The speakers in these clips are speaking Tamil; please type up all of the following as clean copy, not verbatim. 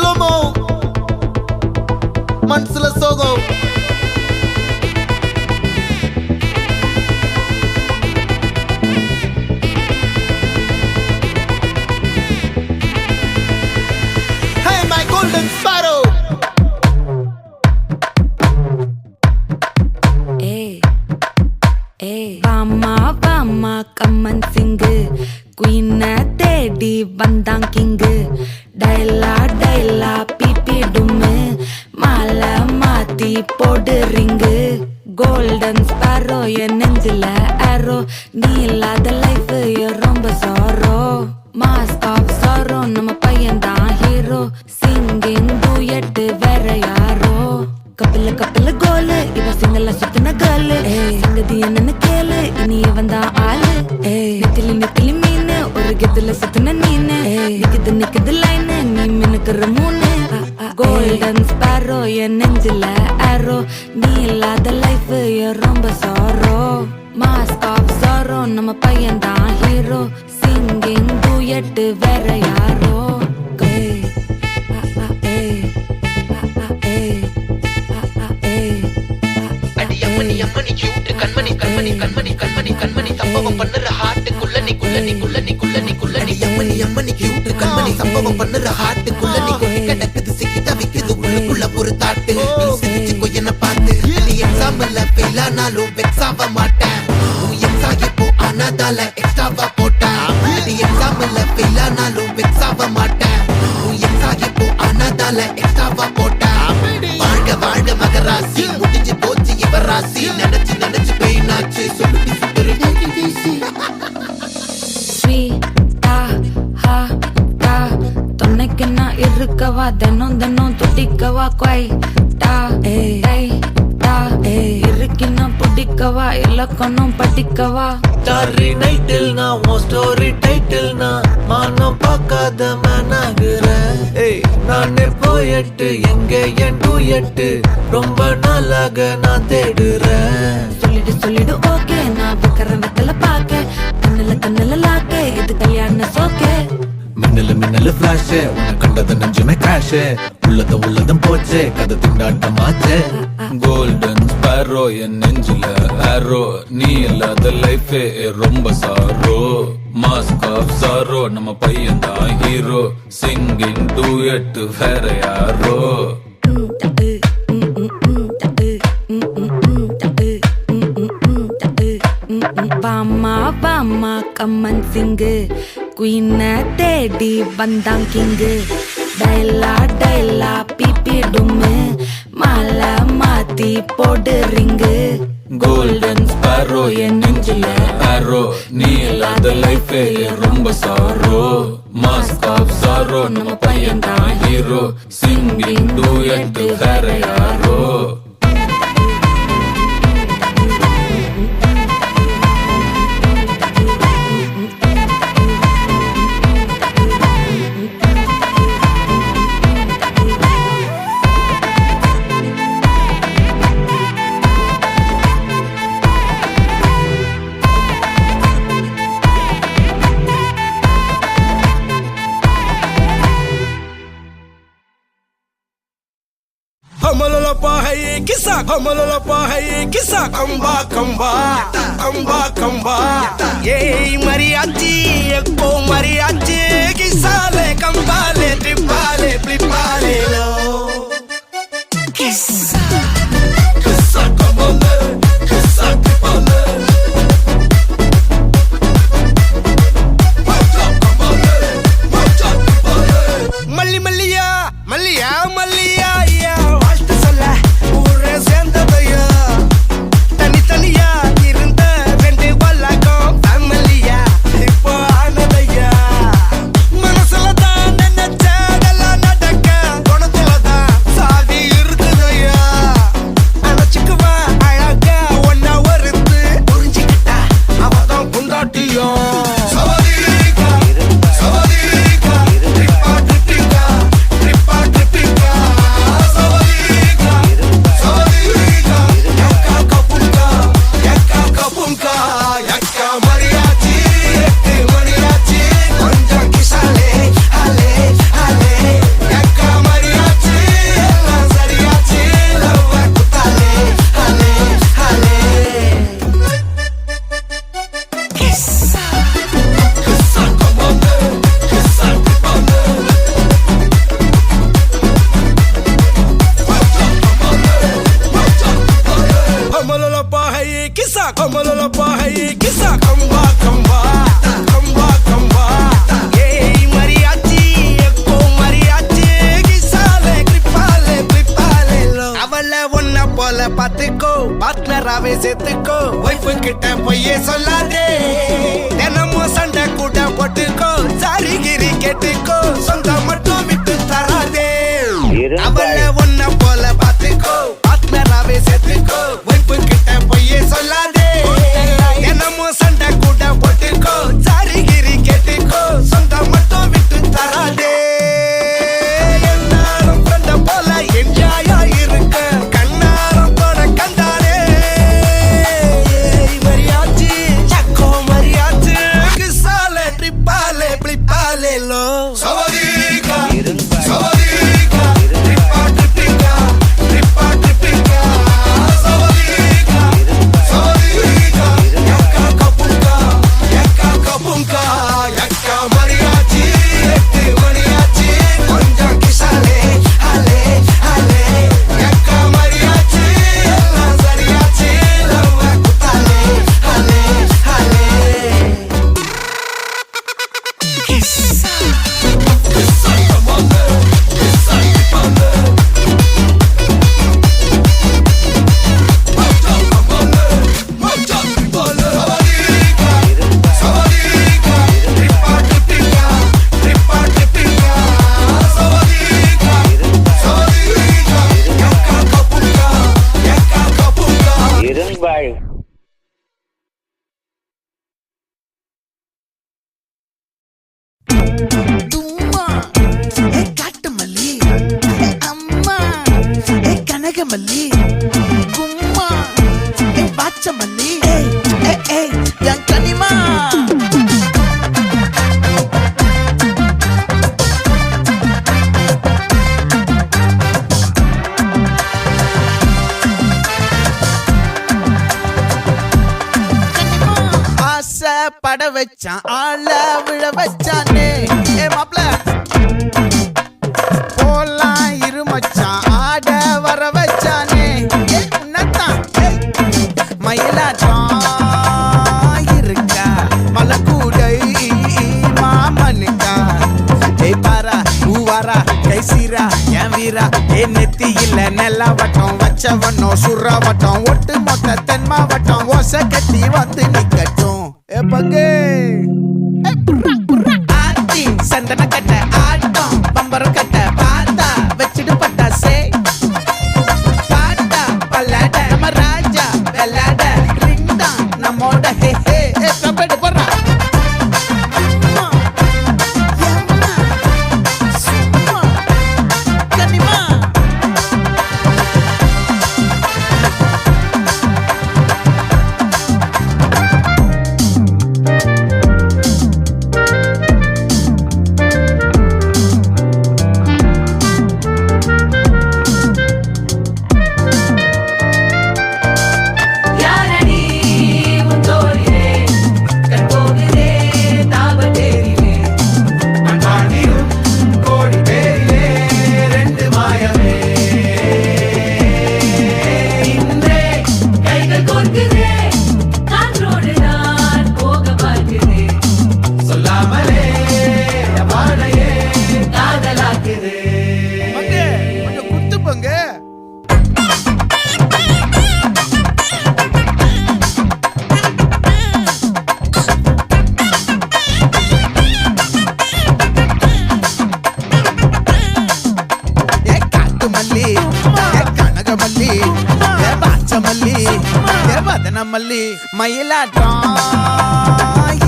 சுகமோ மனசுல சோகம் Hey my golden sparrow Bama கம்மன் சிங்கு குயின தேடி வந்தான் கிங்கு டைலா பிபி டும்மு மாலை மாத்தி போடு ரிங்கு கோல்டன் ஸ்பாரோ என் நெஞ்சில ஆரோ நீ இல்லாத லைஃப் ரொம்ப சாரோ மாஸ்க் ஆஃப் சாரோ நம்ம பையன் தான் ஹீரோ சிங்கிங் டூயட் வேற யாரோ கப்பில கோலு இவ சிங்கல்ல சுத்தின கேர்ளு சங்கதி என்னன்னு கேளு இனி வந்தா ஆளு நெத்திலி மீன் ஒரு கெத்துல சுத்தின நீனு நிக்குது லைனு நீ மினுக்குற மூணு கோல்டன் ஸ்பாரோ என் நெஞ்சில ஆரோ நீ இல்லாத லைஃப் ரொம்ப சாரோ மாஸ்க் ஆஃப் சாரோ நம்ம பையன் தான் ஹீரோ சிங்கிங் டூயட் வேற யாரோ அம்மணி கியூட் கண்மணி சம்பவம் பண்ணுற ஹார்ட்டுக்குள்ள நீ அம்மணி கியூட் கண்மணி சம்பவம் பண்ணுற ஹார்ட்டுக்குள்ள நீ கொட்டி கிடக்குது சிக்கி தவிக்குது உள்ளுக்குள்ள ஒரு தாட்டு நீ சிரிச்சுக்கோ என்ன பார்த்து நீ எக்ஸாம்ல ஃபெயில் ஆனாலும் வெக்ஸ் ஆக மாட்டேன் உன் எக்ஸா இப்போ ஆனதால எக்ஸ்ட்ராவா போட்டேன் நீ எக்ஸாம்ல ஃபெயில் ஆனாலும் வெக்ஸ் ஆக மாட்டேன் உன் எக்ஸா இப்போ ஆனதால எக்ஸ்ட்ராவா போட்டேன் வாழ்க மகராசி முடிஞ்சு போச்சு இவராசி நினைச்சு பெயினாச்சு சொல்லுடி சுத்தரு துணைக்கு நான் இருக்கவா தினம் துடிக்கவா குவைட்டா இருக்கினா பிடிக்கவா இலக்கணம் படிக்கவா ஸ்டாரி நைட்டில் நான் உன் ஸ்டோரி டைட்டில் நான் மானம் பார்க்காத மேனாகிறேன் நானே போயட்டு எங்க என் டூயட்டு ரொம்ப நாளாக நான் தேடுறேன் சொல்லிடு ஓகே நான் வைக்கிற வெத்தல பாக்க கண்ணுல லாக்க இது கல்யாண சோக்கே மின்னலு ஃபிளாஷ் உன்னை கண்டது நெஞ்சுமே கிராஷ் உள்ளதும் போச்சே கதை திண்டாட்டமாச்சே கோல்டன் ஸ்பாரோ என் நெஞ்சில ஆரோ நீ இல்லாத லைஃபே ரொம்ப சாரோ மாஸ்க் ஆஃப் சாரோ நம்ம பையன் தான் ஹீரோ சிங்கிங் டூயட் வேற யாரோ பாமா கம்மன் சிங்கு குயின தேடி வந்தான் கிங்கு டைலா பிபி டும்மு மாலை மாத்தி போடு ரிங்கு கோல்டன் ஸ்பாரோ என் நெஞ்சில ஆரோ நீ இல்லாத லைஃபே ரொம்ப சாரோ மாஸ்க் ஆஃப் சாரோ நம்ம பையன் தான் ஹீரோ சிங்கிங் டூயட் வேற யாரோ हमलपा है ये किस्सा कंबा ये मरियाची एको मरियाची किस्साले कंबाले ट्रिपाले फ्लिपाले लो किस्सा कंबाले किस्सा ट्रिपाले मल्लिया தனியா இருந்த ரெண்டு வல்லகம் ஃபேமிலியா இப்போ ஆனதையா பாத்துக்கோ சரிகிரி கேட்டுக்கோ சொந்தம் மட்டும் விட்டு தராதே அவள ஒன்ன போல பாத்துக்கோ பார்ட்னராவே சேர்த்துக்கோ வைப்பு கிட்ட பொய்யே சொல்லாதே என்னமோ சண்டை கூட போட்டுக்கோ சரிகிரி கேட்டுக்கோ சொந்தம் மட்டும் விட்டு தராதே என்னாலும் ஃப்ரெண்ட போல என்ஜாயா இருக்க கண்ணாரம் போட கண்டானே மரியாச்சு சக்கோ மரியாச்சு கிசாலே ட்ரிப்பாலே பிளிப்பாலே லோ சவதிகா சவதிகா ட்ரிப்பா ட்ரிப்பிங்கா ட்ரிப்பா ட்ரிப்பிங்கா சவதிகா சவதிகா யக்கா கபுங்கா யக்கா மரியாச்சு எட்டு மணியாச்சு கொஞ்சம் கிசாலே ஹலே ஹலே யக்கா மரியாச்சு எல்லாம் சரியாச்சு லவ் குத்தாலே ஹலே ஹலே கிசா கிசா கமாலே கிசா கமாலே மச்சா கமாலே மச்சா கமாலே சவதிகா ட்ரிப்பா ட்ரிப்பிங்கா ட்ரிப்பா ட்ரிப்பிங்கா சவதிகா சவதிகா யக்கா கபுங்கா இரும்பாய் தும்மா ஏ காட்டுமல்லி ஏ அம்மா ஏ கனகமல்லி கும்மா ஏ பாச்சமல்லி ஏ என் கனிமா ஆசை பட வச்சான் ஆள விழ வச்சானே ஏ மாப்ள போலாம் இரு மச்சான் ஆட வர வச்சானே ஏ உன்னத்தான் மயிலாட்டம் இருக்கா மலக்கூடை மாமனுக்கா ஏய் பாரா ஊவாரா கைசீரா என் வீரா ஏ நெத்தி இல்ல நெல்லா வட்டம் வச்சவனோ சுறா வட்டம் ஒட்டு மொத்த தென் மாவட்டம் ஓசை கட்டி வந்து நிக்கட்டும் ஏ பங்கே ஆத்தி சந்தன கட்ட ஆட்டம் பம்பரம் கட்ட பாத்தா வச்சிடு பட்டாசே பாட்டா பல்லாட நம்ம ராஜா வெள்ளாட ரிங் தான் நம்மோட ஹே ஹே ஏ கம்பெடு போடுறா அம்மா, எம்மா, சும்மா, கனிமா. யாரடி உன் தோளிலே கண் போகுதே தாபத்தேரிலே மண்பாண்டியும் கோடி பேரிலே ரெண்டு மாயமே இன்றே கைகள் கோர்க்குதே காற்றோடு நான் போக பார்க்குதே சொல்லாமலே வாழையே காதலாக்குதே பங்கு, கொஞ்சம் குத்து பங்கு. ஏ காட்டுமல்லி, ஏ கனகமல்லி, ஏ பாச்சமல்லி, ஏ வதனமல்லி, மயிலாட்டம்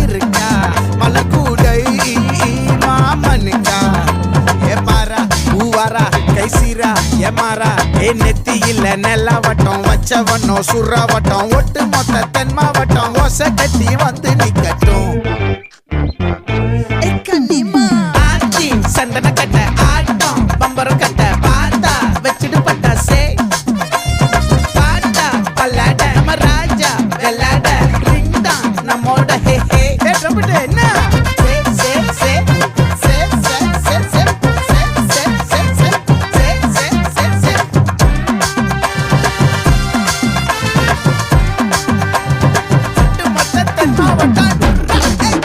இருக்கா மலக்கூடை மாமனுக்கா ஏ பாரா ஊவாரா கைசீரா ஏ மாறா ஏ நெத்தி இல்ல நெல்லா வட்டம் வச்சவனோ சுறா வட்டம் ஒட்டு மொத்த தென் மாவட்டம் ஓசை கட்டி வந்து நிக்கட்டும் ஏ கனிமா ஆச்சி சந்தன கட்ட ஆட்டம் பம்பரம் கட்ட பாத்தா வச்சிடு பட்டாசே பாட்டா பல்லாட நம்ம ராஜா வெள்ளாட ரிங் தான் நம்மோட ஹே ஹே ஏ ட்ரம்பட் என்ன சே சே சே சே சே சே சே சே சே சே சே சே சே சே சுட்டு மொத்த தென் மாவட்டம் ஏய்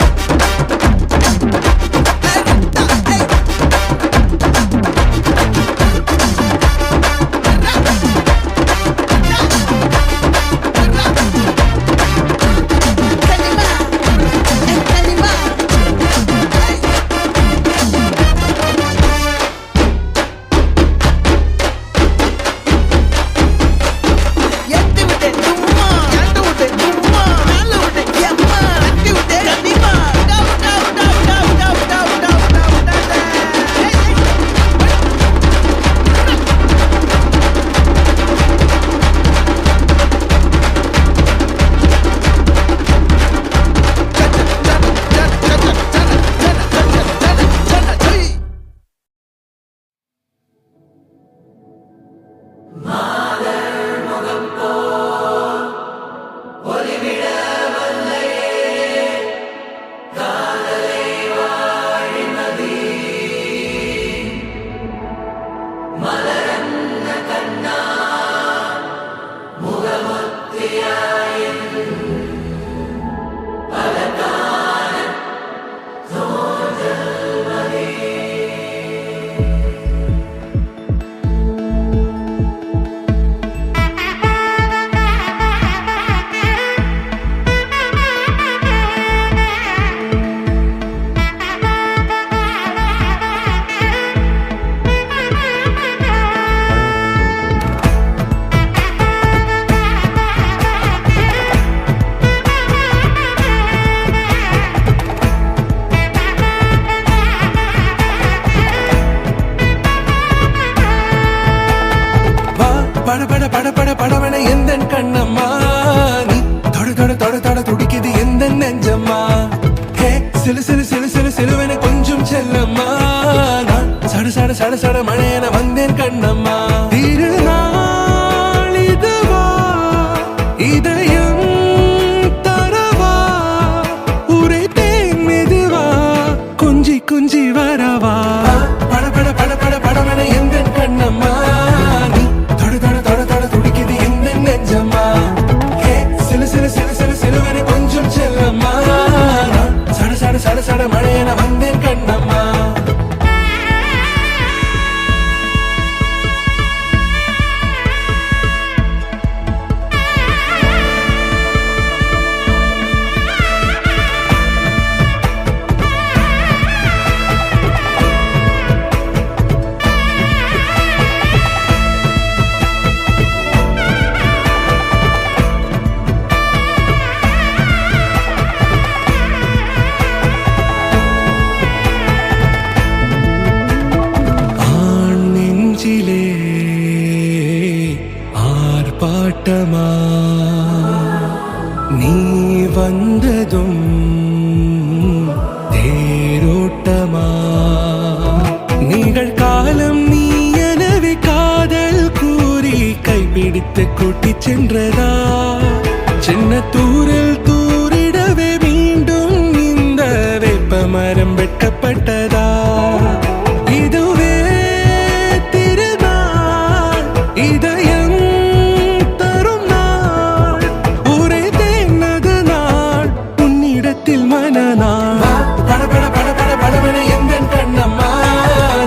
பட பட படவன எந்த கண்ணம்மா நீ தொட தொட தொட தொட துடிக்குது எந்த நெஞ்சம்மா ஹே சிலு சிலு சிலு சிலு சிலுவன கொஞ்சம் செல்லம்மா நான் சட சட சட சட மழையன வந்தேன் கண்ணம்மா திருநாள் இதுவா இதயம் தரவா உரைத்தேன் மெதுவா கொஞ்சி கொஞ்சி வரவா பட பட பட பட படவன எந்த கண்ணம்மா நீ தொட தொட தொட தொட துடிக்குது எந்த நெஞ்சம்மா ஹே சிலு சிலு சிலு சிலு சிலுவன கொஞ்சம் செல்லம்மா நான் சட சட சட சட மழையன வந்தேன் கண்ணம்மா ஆர்ப்பாட்டமா நீ வந்ததும் தேரோட்டமா நிகழ்காலம் நீ எனவே காதல் கூறி கைப்பிடித்து கூட்டிச் சென்றதா சின்ன தூரல் தூரிடவே மீண்டும் இந்த வேப்ப மரம் வெட்கப்பட்டதா இதுவே திருநாள் இதயம் தரும் நாள் உரைத்தேனது நாள் உன்னிடத்தில் மனநாள் பட பட பட பட படவன எந்த கண்ணம்மா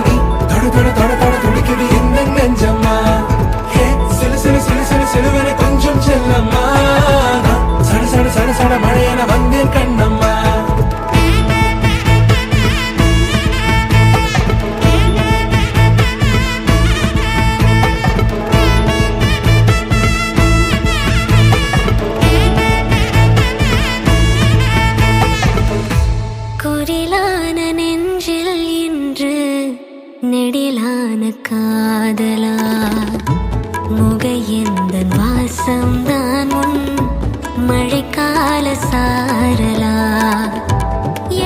நீ தொட தொட தொட தொட துடிக்குது எந்த நெஞ்சம்மா ஹே சிலு சிலு சிலு சிலு சிலுவன கொஞ்சம் செல்லம்மா நான் சட சட சட சட மழையன வந்தேன் கண்ணம்மா குரிலான நெஞ்சில் இன்று நெடிலான காதலா முக எந்த வாசம்தான் உன் மழைக்கால சாரலா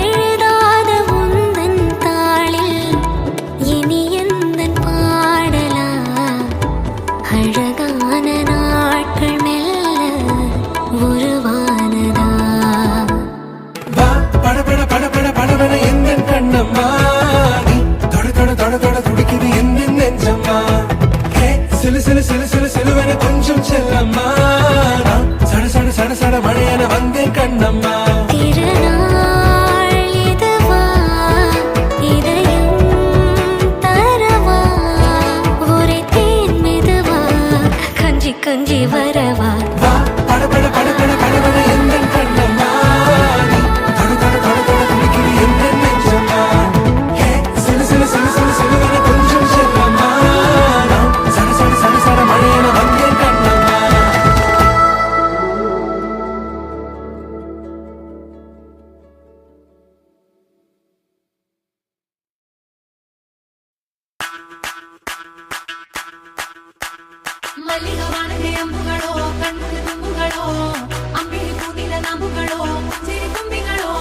எழுதாத உந்தன் தாளில் இனி எந்தன் பாடலா அழகான நாட்கள் மெல்ல உருவானதா வா பட பட பட பட படவன எந்த கண்ணம்மா நீ தொட தொட தொட தொட துடிக்குது எந்த நெஞ்சம்மா ஹே சிலு சிலு சிலு சிலு சிலுவன கொஞ்சம் செல்லம்மா நான் சட சட சட சட மழையன வந்தேன் கண்ணம்மா திருநாள் இதுவா இதயம் தரவா உரைத்தேன் மெதுவா கஞ்சி கஞ்சி வரவா வா பட பட பட பட படவன எந்த கண்ணம்மா நீ தொட தொட தொட தொட துடிக்குது எந்த நெஞ்சம்மா ஹே சிலு சிலு சிலு சிலு சிலுவன கொஞ்சம் செல்லம்மா நான் சட சட சட சட மழையன வந்தேன் கண்ணம்மா ಮಲ್ಲಿಗವಾಣಗೆ ಅಂಬುಗಳೋ ಕಣ್ಣು ತುಂಬುಗಳೋ ಅಂಬಿಳಿ ಕೂದಿನ ನಂಬುಗಳೋ ಸಿರಿ ತುಂಬಿಗಳೋ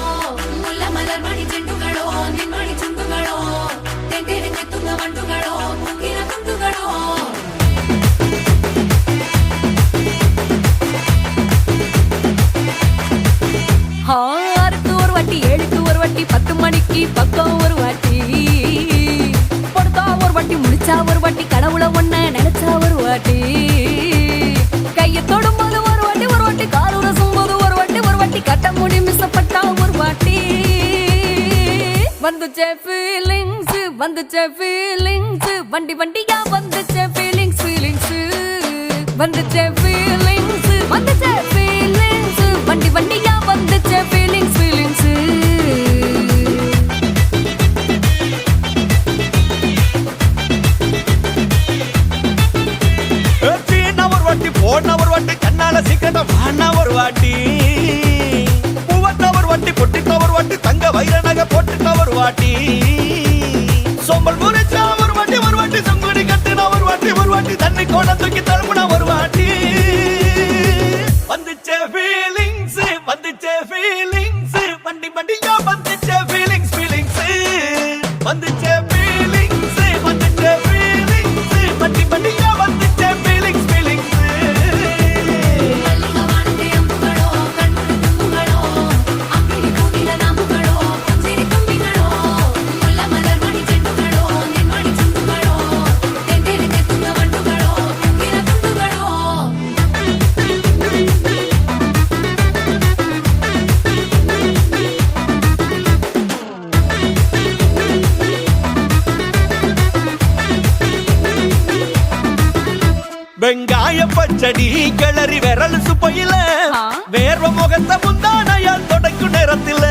ಮುಲ್ಲ ಮಲರ್ ಮಣಿ ಚೆಂಡುಗಳೋ ನಿನ್ಮಣಿ ಚುಂಡುಗಳೋ ತೆಂಗೆರೆ ತೆತ್ತುಂಗ ಮಂಡುಗಳೋ ಮುಗಿನ ತುಂಡುಗಳೋ ஆறுக்கு ஒரு வாட்டி 7க்கு ஒரு வாட்டி 10 மணிக்கு பக்கம் ஒரு வாட்டி படுத்தா ஒரு வாட்டி முடிச்சா ஒரு வாட்டி கடவுள ஒன்ன நினைச்சா ஒரு வாட்டி கைய தொடும்போது ஒரு வாட்டி கால் உரசும் போது ஒரு வாட்டி கட்ட முடி மிசப்பட்டா ஒரு வாட்டி வந்துச்சே ஃபீலிங்ஸ் வண்டி வண்டியா வந்துச்சே ஃபீலிங்ஸ் வந்துச்சே ஃபீலிங்ஸ் வண்டி வண்டியா வந்துச்சே ஃபீலிங்ஸ் போன ஒரு வாட்டி கண்ணால சீக்கிரத்தை வாண்ணா ஒரு வாட்டி பூவத்த ஒரு வாட்டி பொட்டித்த ஒரு வாட்டி தங்க வைர நகை போட்டுட்ட ஒரு வாட்டி சோம்பல் முறைச்சா ஒரு வாட்டி சங்குடி கட்டுனா ஒரு வாட்டி வாட்டி தண்ணி கோட தூக்கி தழுப்புனா ஒரு வாட்டி வந்துச்சே ஃபீலிங்ஸ் வந்துச்சே ஃபீலிங்ஸ் வண்டி வண்டியா வந்துச்சே ஃபீலிங்ஸ் ஃபீலிங்ஸ் வந்துச்சே ஃபீலிங்ஸ் வந்துச்சே ஃபீலிங்ஸ் வண்டி வண்டியா வந்துச்சே ஃபீலிங்ஸ் ஃபீலிங்ஸ் வெங்காய பச்சடி கிளறி விரல் சுப்பையில வேர்வ முகத்தை முந்தானையால் தொடக்கும் நேரத்தில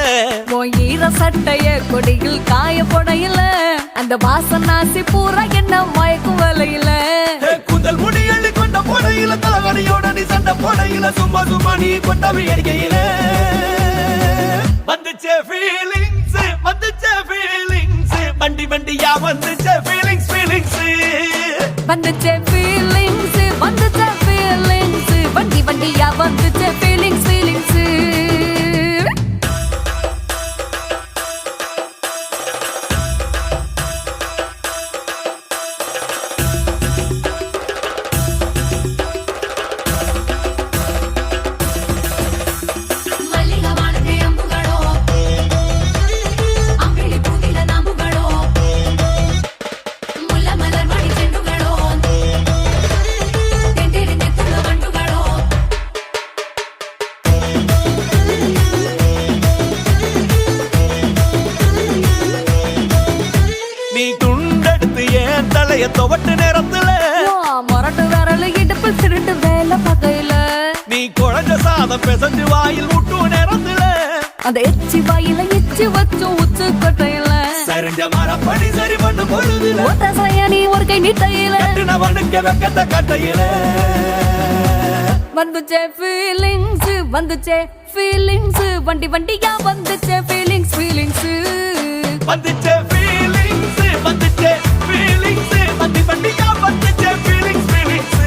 ஈர சட்டைய கொடியில் காய போடையில அந்த வாசனாசி பூரா என்ன மயக்கும் வலையில கூந்தல் முடி அள்ளி கொண்ட போடையில தலவணியோட நீ சண்டை போடையில சும்மா சும்மா நீ கொண்டவி அடிக்கையில வந்துச்சே ஃபீலிங்ஸ் வந்துச்சே ஃபீலிங்ஸ் வண்டி வண்டியா வந்துச்சே ஃபீலிங்ஸ் ஃபீலிங்ஸ் வந்துச்சே ஃபீலிங்ஸ் வந்துச்சே ஃபீலிங்ஸ் வண்டி வண்டியா வந்துச்சே ஃபீலிங்ஸ் ஃபீலிங்ஸ் நீ துண்டெடுத்து ஏன் தலைய துவட்டு நேரத்துல மொரட்டு விரல் இடுப்பு திருட்டு வேலை பகையில நீ குழஞ்ச சாதம் பிசைஞ்சு வாயில் விட்டு நேரத்துல அந்த எச்சி வாயில எச்சி வச்சும் உச்சு கொட்டையில சரிஞ்ச மரப்படி சரி பண்ணு பொழுதுல ஒத்த சயனி ஒரு கை நீட்டையில கட்டினவனுக்கு வெக்கத்த கட்டையில வந்துச்சே ஃபீலிங்ஸ் வந்துச்சே ஃபீலிங்ஸ் வண்டி வண்டியா வந்துச்சே ஃபீலிங்ஸ் ஃபீலிங்ஸ் வந்துச்சே ஃபீலிங்ஸ் வந்துச்சே ஃபீலிங்ஸ் வண்டி வண்டியா வந்துச்சே ஃபீலிங்ஸ் ஃபீலிங்ஸ்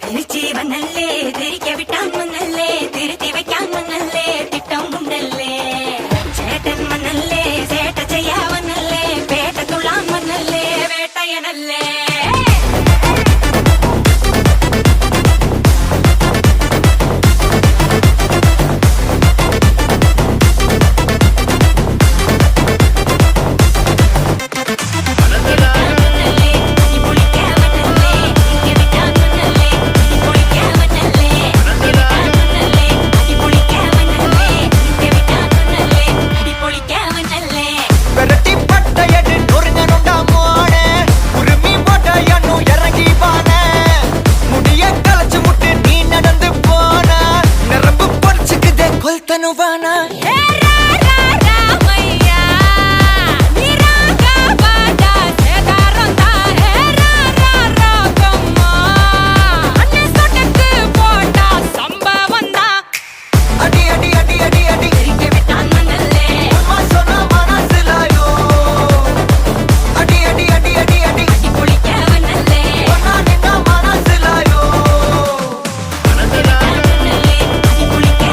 തിരിച്ചീവനല്ലേ തിരികെ വിട്ടാൻ മന്നല്ലേ തിരുത്തി വെക്കാൻ മന്നല്ലേ തിട്ടം ഉണ്ടല്ലേ ചേട്ടൻ മന്നല്ലേ ചേട്ട ചെയ്യാവന്നല്ലേ പേട്ട തുള്ളാൻ മന്നല്ലേ വേട്ടയനല്ലേ விரட்டி பட்டையடு நொறுங்கனுண்டா மோனே உரிமை போட்டையனு இறங்கி பானே முடிய கலச்சு முட்டு நீ நடந்து போன நரம்பு பொறிச்சுக்குதே கொல்தனுவானா அடி அடி அடி அடி அடி அம்மா சொன்ன மனசுலாயோ அடி அடி அடி அடி அடி ஒன்னா நின்னா மனசுலாயோ குளிக்க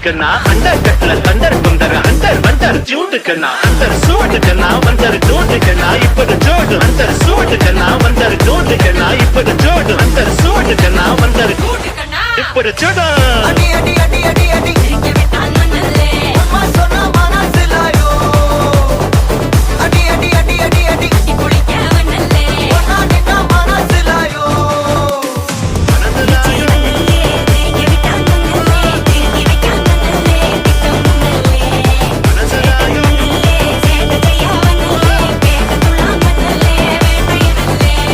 சூட்டுக்குன்னா அண்டர் கட்ல தண்டர் குந்தர் அண்டர் வண்டர் ஜூட்டுக்குன்னா அண்டர் சூட்டுக்குன்னா வந்தர் ஜூட்டுக்குன்னா இப்படி ஜோடு அண்டர் சூட்டுக்குன்னா வந்தர் ஜூட்டுக்குன்னா இப்படி ஜோடு அண்டர் சூட்டுக்குன்னா வந்தர் இப்படி ஜோடு அடி அடி அடி அடி அடி சிரிக்க விட்டான் மண்ணல்லே அம்மா சொன்ன மனசிலாயோ அடி அடி அடி அடி அடி கட்டி குளிக்க வண்ணல்லே ஒன்னா நின்னா மனசிலாயோ திருச்சி வண்ணல்லே சிரிக்க விட்டான் மண்ணல்லே திருத்தி வைக்கான் மண்ணல்லே திட்டம் மண்ணல்லே மண்ணல்லே சேட்ட செய்ய வண்ணல்லே பேட்ட துள்ளான் மண்ணல்லே வேட்டையனல்லே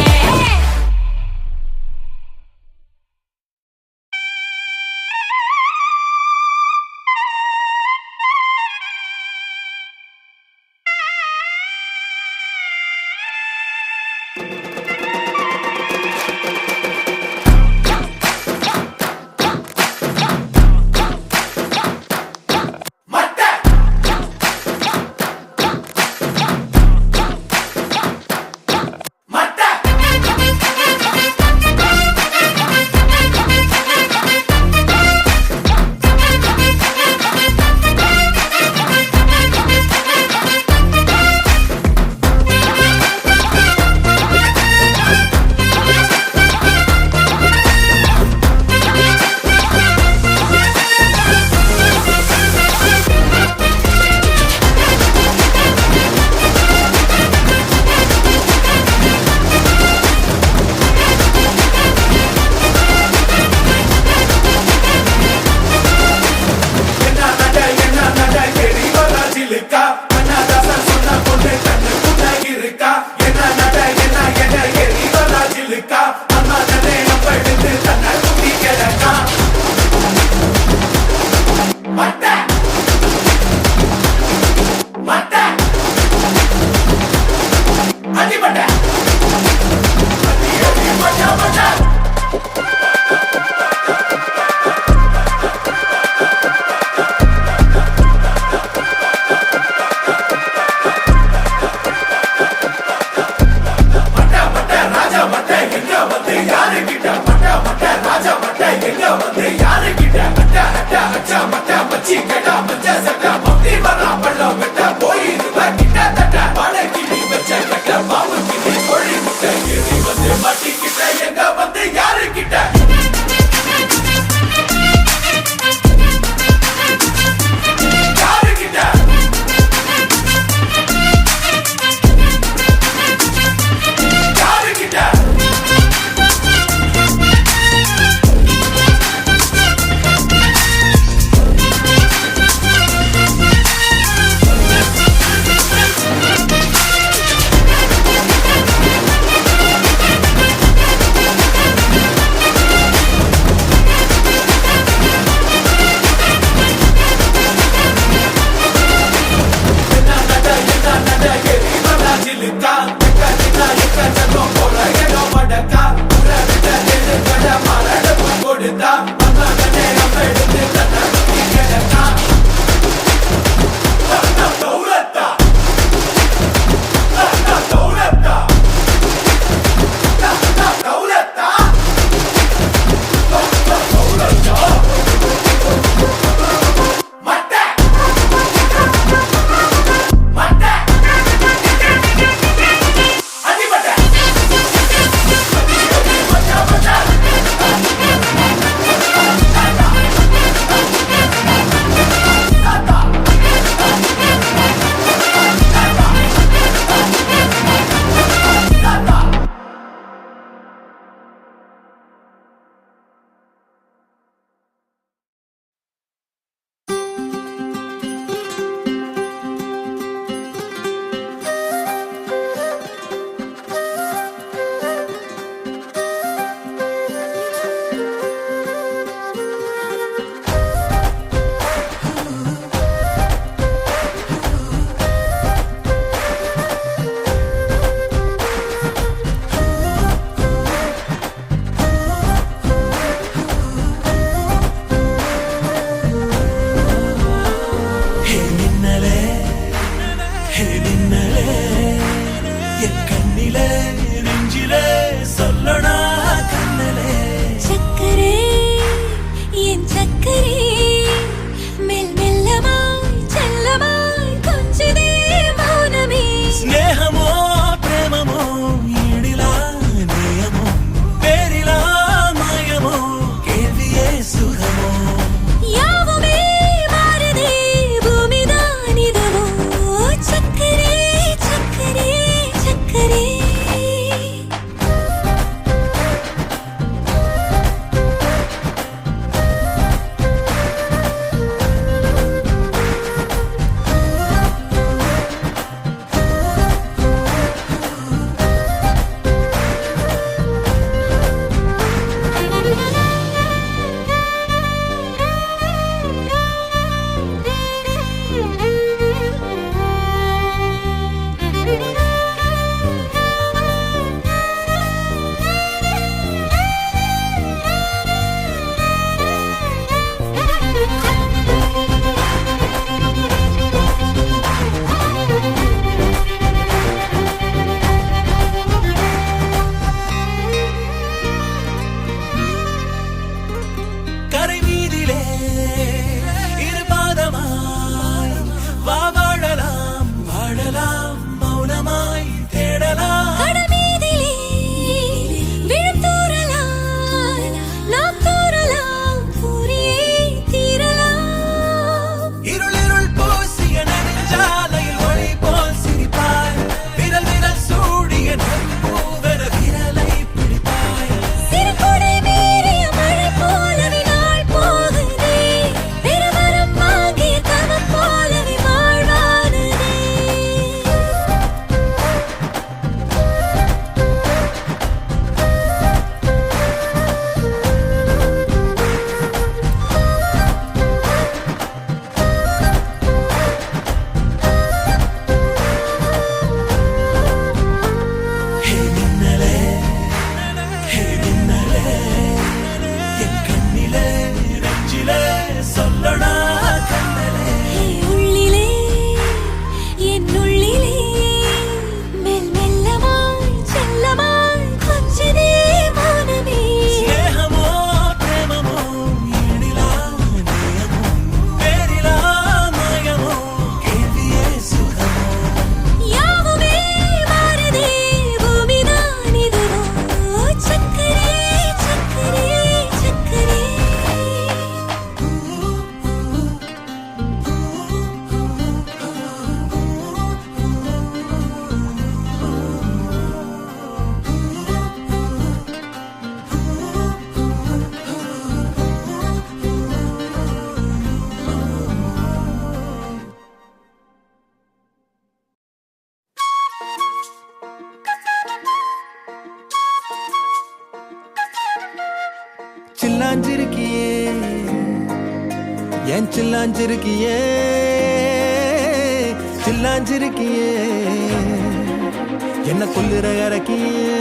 சில்லாஞ்சிருக்கியே ஏன் சில்லாஞ்சிருக்கியே சில்லாஞ்சிருக்கியே என்ன கொல்லுற இறக்கியே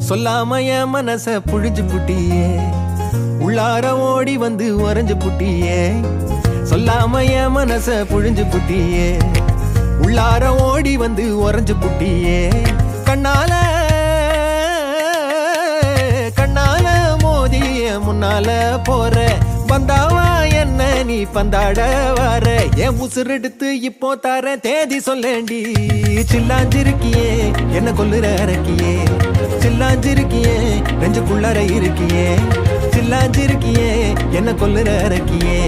சொல்லாம என் மனச புழிஞ்சு புட்டியே உள்ளார ஓடி வந்து உறைஞ்சு புட்டியே சொல்லாம என் மனச புழிஞ்சு புட்டியே உள்ளார ஓடி வந்து உறைஞ்சு புட்டியே கண்ணால கண்ணால மோதிய முன்னால போற வந்தாவா என்ன நீ பந்தாட வர என் உசுரெடுத்து இப்போ தர தேதி சொல்லேண்டி சில்லாஞ்சிருக்கியே என்ன கொல்லுற இறக்கியே சில்லாஞ்சிருக்கியே நெஞ்சுக்குள்ளார இருக்கியே சில்லாஞ்சிருக்கியே என்ன கொல்லுற இறக்கியே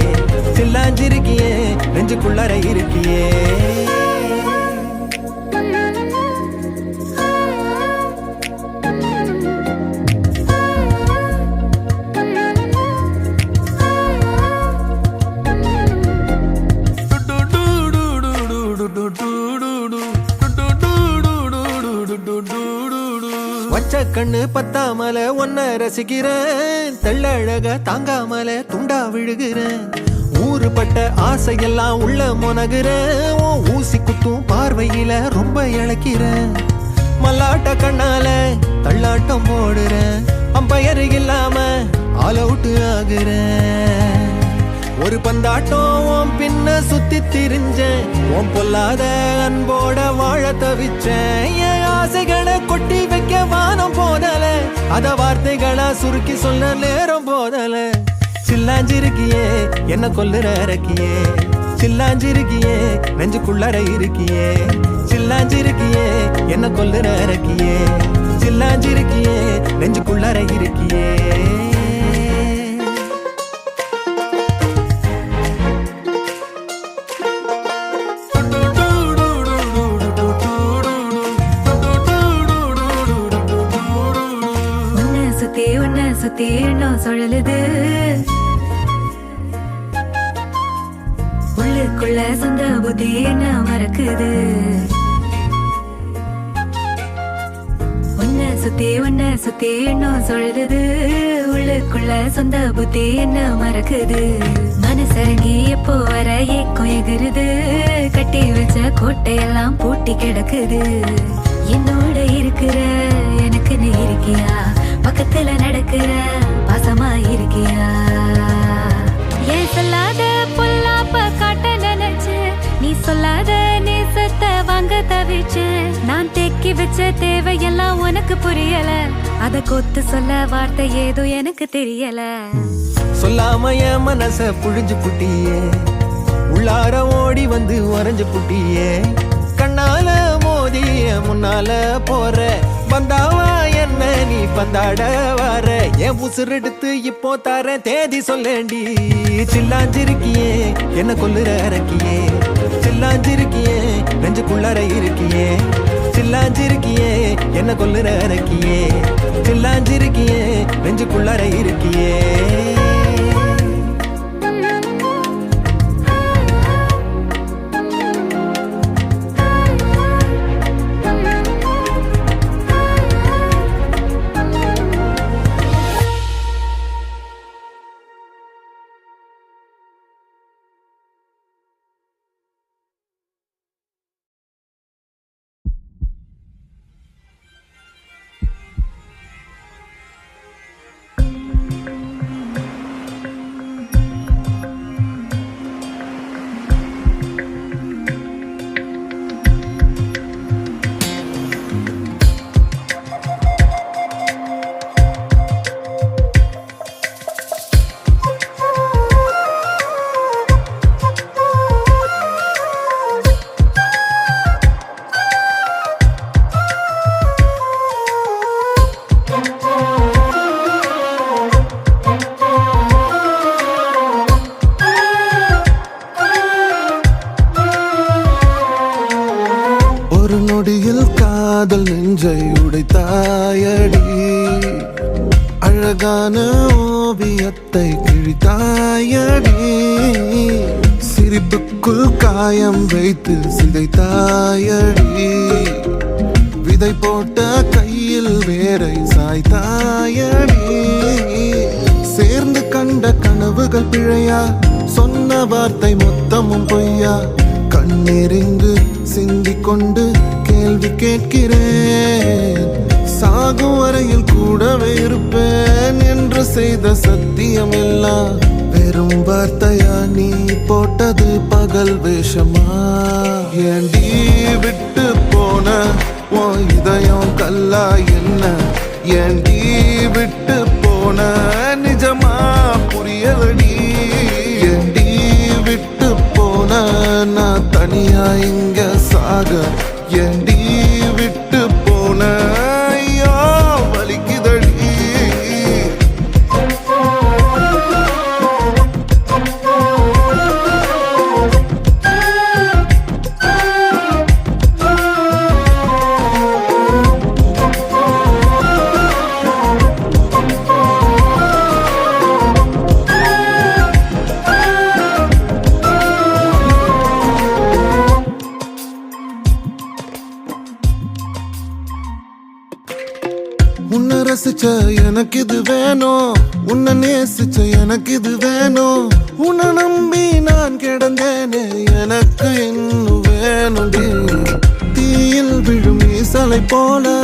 சில்லாஞ்சிருக்கியே நெஞ்சுக்குள்ளார இருக்கியே வச்ச கண்ணு பத்தாமல ஒன்ன ரசிக்கிறேன் தெள்ளழக தாங்காமல துண்டா விழுகிறேன் ஊறுபட்ட ஆசையெல்லாம் உள்ள மொனகுறேன் ஊசி குத்தும் பார்வையில ரொம்ப இழக்கிறேன் மல்லாட்ட கண்ணால தள்ளாட்டம் போடுறேன் அம்பயர் இல்லாம ஆல் அவுட் ஆகுறேன் ஒரு பந்தாட்டம் பின்ன சுத்தி திரிஞ்சேன் உன் பொல்லாத அன்போட வாழ தவிச்சேன் என் ஆசைகளை கொட்டி வைக்க வானம் போதல அத வார்த்தைகளா சுருக்கி சொல்ல நேரம் போதல சில்லாஞ்சிருக்கியே என்ன கொல்லுற இறக்கியே சில்லாஞ்சிருக்கியே நெஞ்சுக்குள்ளார இருக்கியே சில்லாஞ்சிருக்கியே என்ன கொல்லுற இறக்கியே சில்லாஞ்சிருக்கியே நெஞ்சுக்குள்ளார இருக்கியே சுத்தி எண்ணம் சுழலுது உள்ளுக்குள்ள சொந்த புத்தி என்ன மறக்குது உன்னை சுத்தி எண்ணம் சுழலுது உள்ளுக்குள்ள சொந்த புத்தி என்ன மறக்குது மனசரங்கி எப்போ வர ஏக்கம் எகிருது கட்டி வச்ச கோட்டையெல்லாம் பூட்டி கிடக்குது என்னோட இருக்கிற எனக்கு நீ இருக்கியா பக்கத்துல நடக்கிற பாசமா இருக்கியா ஏன் சொல்லாத பொல்லாப்ப காட்ட நினைச்சு நீ சொல்லாத நேசத்தை வாங்க தவிச்சு நான் தேக்கி வச்ச தேவையெல்லாம் உனக்கு புரியல அத கொத்து சொல்ல வார்த்தை ஏதோ எனக்கு தெரியல சொல்லாம என் மனச புழிஞ்சு புட்டியே உள்ளார ஓடி வந்து உறைஞ்சு புட்டியே கண்ணால மோதிய முன்னால போற வந்தாவா என்ன நீ பந்தாட வர என் உசுரெடுத்து இப்போ தர தேதி சொல்லேண்டி சில்லாஞ்சிருக்கியே என்ன கொல்லுற இறக்கியே சில்லாஞ்சிருக்கியே நெஞ்சுக்குள்ளார இருக்கியே சில்லாஞ்சிருக்கியே என்ன கொல்லுற இறக்கியே சில்லாஞ்சிருக்கியே நெஞ்சுக்குள்ளார இருக்கியே காதல் நெஞ்சை உடைத்தாயடி அழகான ஓவியத்தை கிழித்தாயடி சிரிப்புக்குள் காயம் வைத்து சிதைத்தாயடி, விதை போட்ட கையில் வேரை சாய்த்தாயடி. சேர்ந்து கண்ட கனவுகள் பிழையா, சொன்ன வார்த்தை மொத்தமும் பொய்யா, கண்ணீரிங்கு சிந்திக் கொண்டு கேள்வி கேட்கிறேன். சாகும் வரையில் கூடவே இருப்பேன் என்று செய்த சத்தியம் எல்லாம் வெறும் வார்த்தையா, நீ போட்டது பகல் வேஷமா? ஏண்டி விட்டு போன உன் இதயம் கல்லா என்ன? ஏண்டி விட்டு போன நிஜமா புரியலடி? ஏண்டி விட்டு போன நான் தனியா இங்க சாக? ஏண்டி விட்டு போன ஐயோ வலிக்குதடி. உன்னை ரசிச்ச எனக்கு இது வேணும், உன்னை நேசிச்ச எனக்கு இது வேணும். உன்னை நம்பி நான் கிடந்தேனே எனக்கு இன்னும் வேணும்டி. தீயில் விழும் ஈசலை போல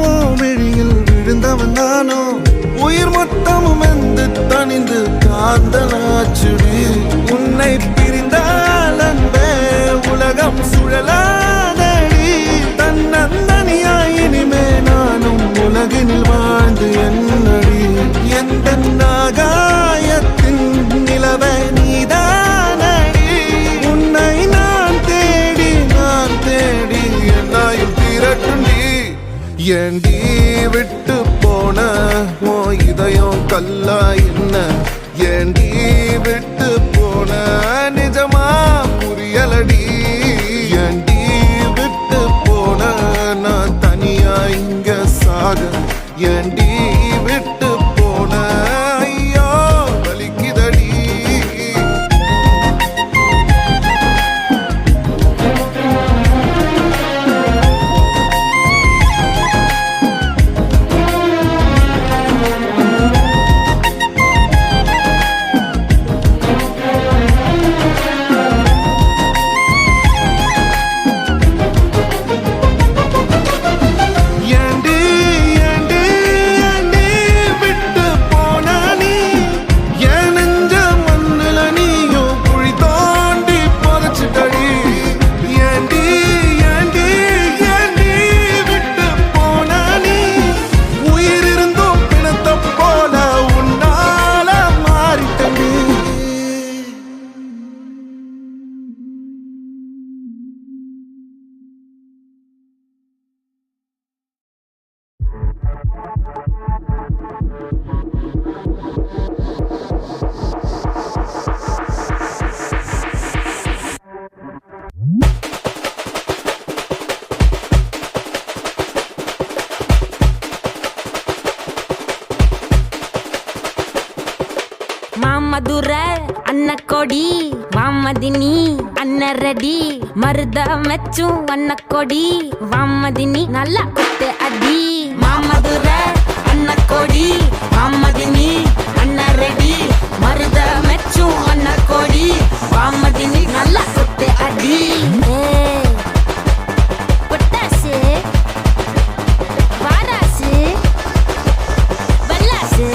உன் விழியில் விழுந்தவன் நானோ, உயிர் மொத்தமும் வந்து தனிந்து காந்தலாச்சுடி. உன்னை பிரிந்தால் அன்பே உலகம் சுழலாதடி. தன்னந்தனியாய் இனிமே நானும் உலகினில் வாழ்ந்து என்னடி. எந்த நாகாயத்தின் நிலவை நீதானடி. உன்னை நான் தேடி என்னாயும் திரட்டுண்டி. ஏண்டி விட்டு போன உன் இதயம் கல்லா என்ன? ஏண்டி விட்டு போன நிஜமா புரியலடி? ஏண்டி விட்டு போன நான் தனியா இங்க சாக? ஏண்டி விட்டு போன ஐயோ வலிக்குதடி. மாமதுர அன்ன கொடி வாமதினி அன்ன ரெடி மருத மெச்சும் அன்ன கொடி வாமதினி நல்லா குத்து அடி. மாமதுர அன்ன கொடி வாமதினி அன்ன ரெடி மருத மெச்சும் அன்ன கொடி வாமதினி நல்லா குத்து அடி. பொட்டாசு வாராசு வல்லாசு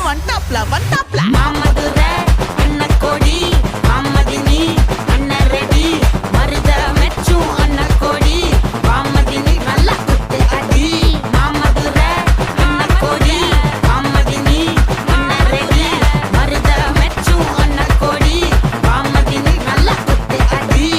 வண்டாப்ல மாமதுரை அன்னக்கோடி மாமதினி அன்னரெடி மருத மெச்சும் அன்னக்கோடி மாமதினி நல்லா குத்து அடி மாமதுரை அன்னக்கோடி மாமதினி அன்னரெடி மருத மெச்சும் அன்னக்கோடி மாமதினி நல்லா குத்து அடி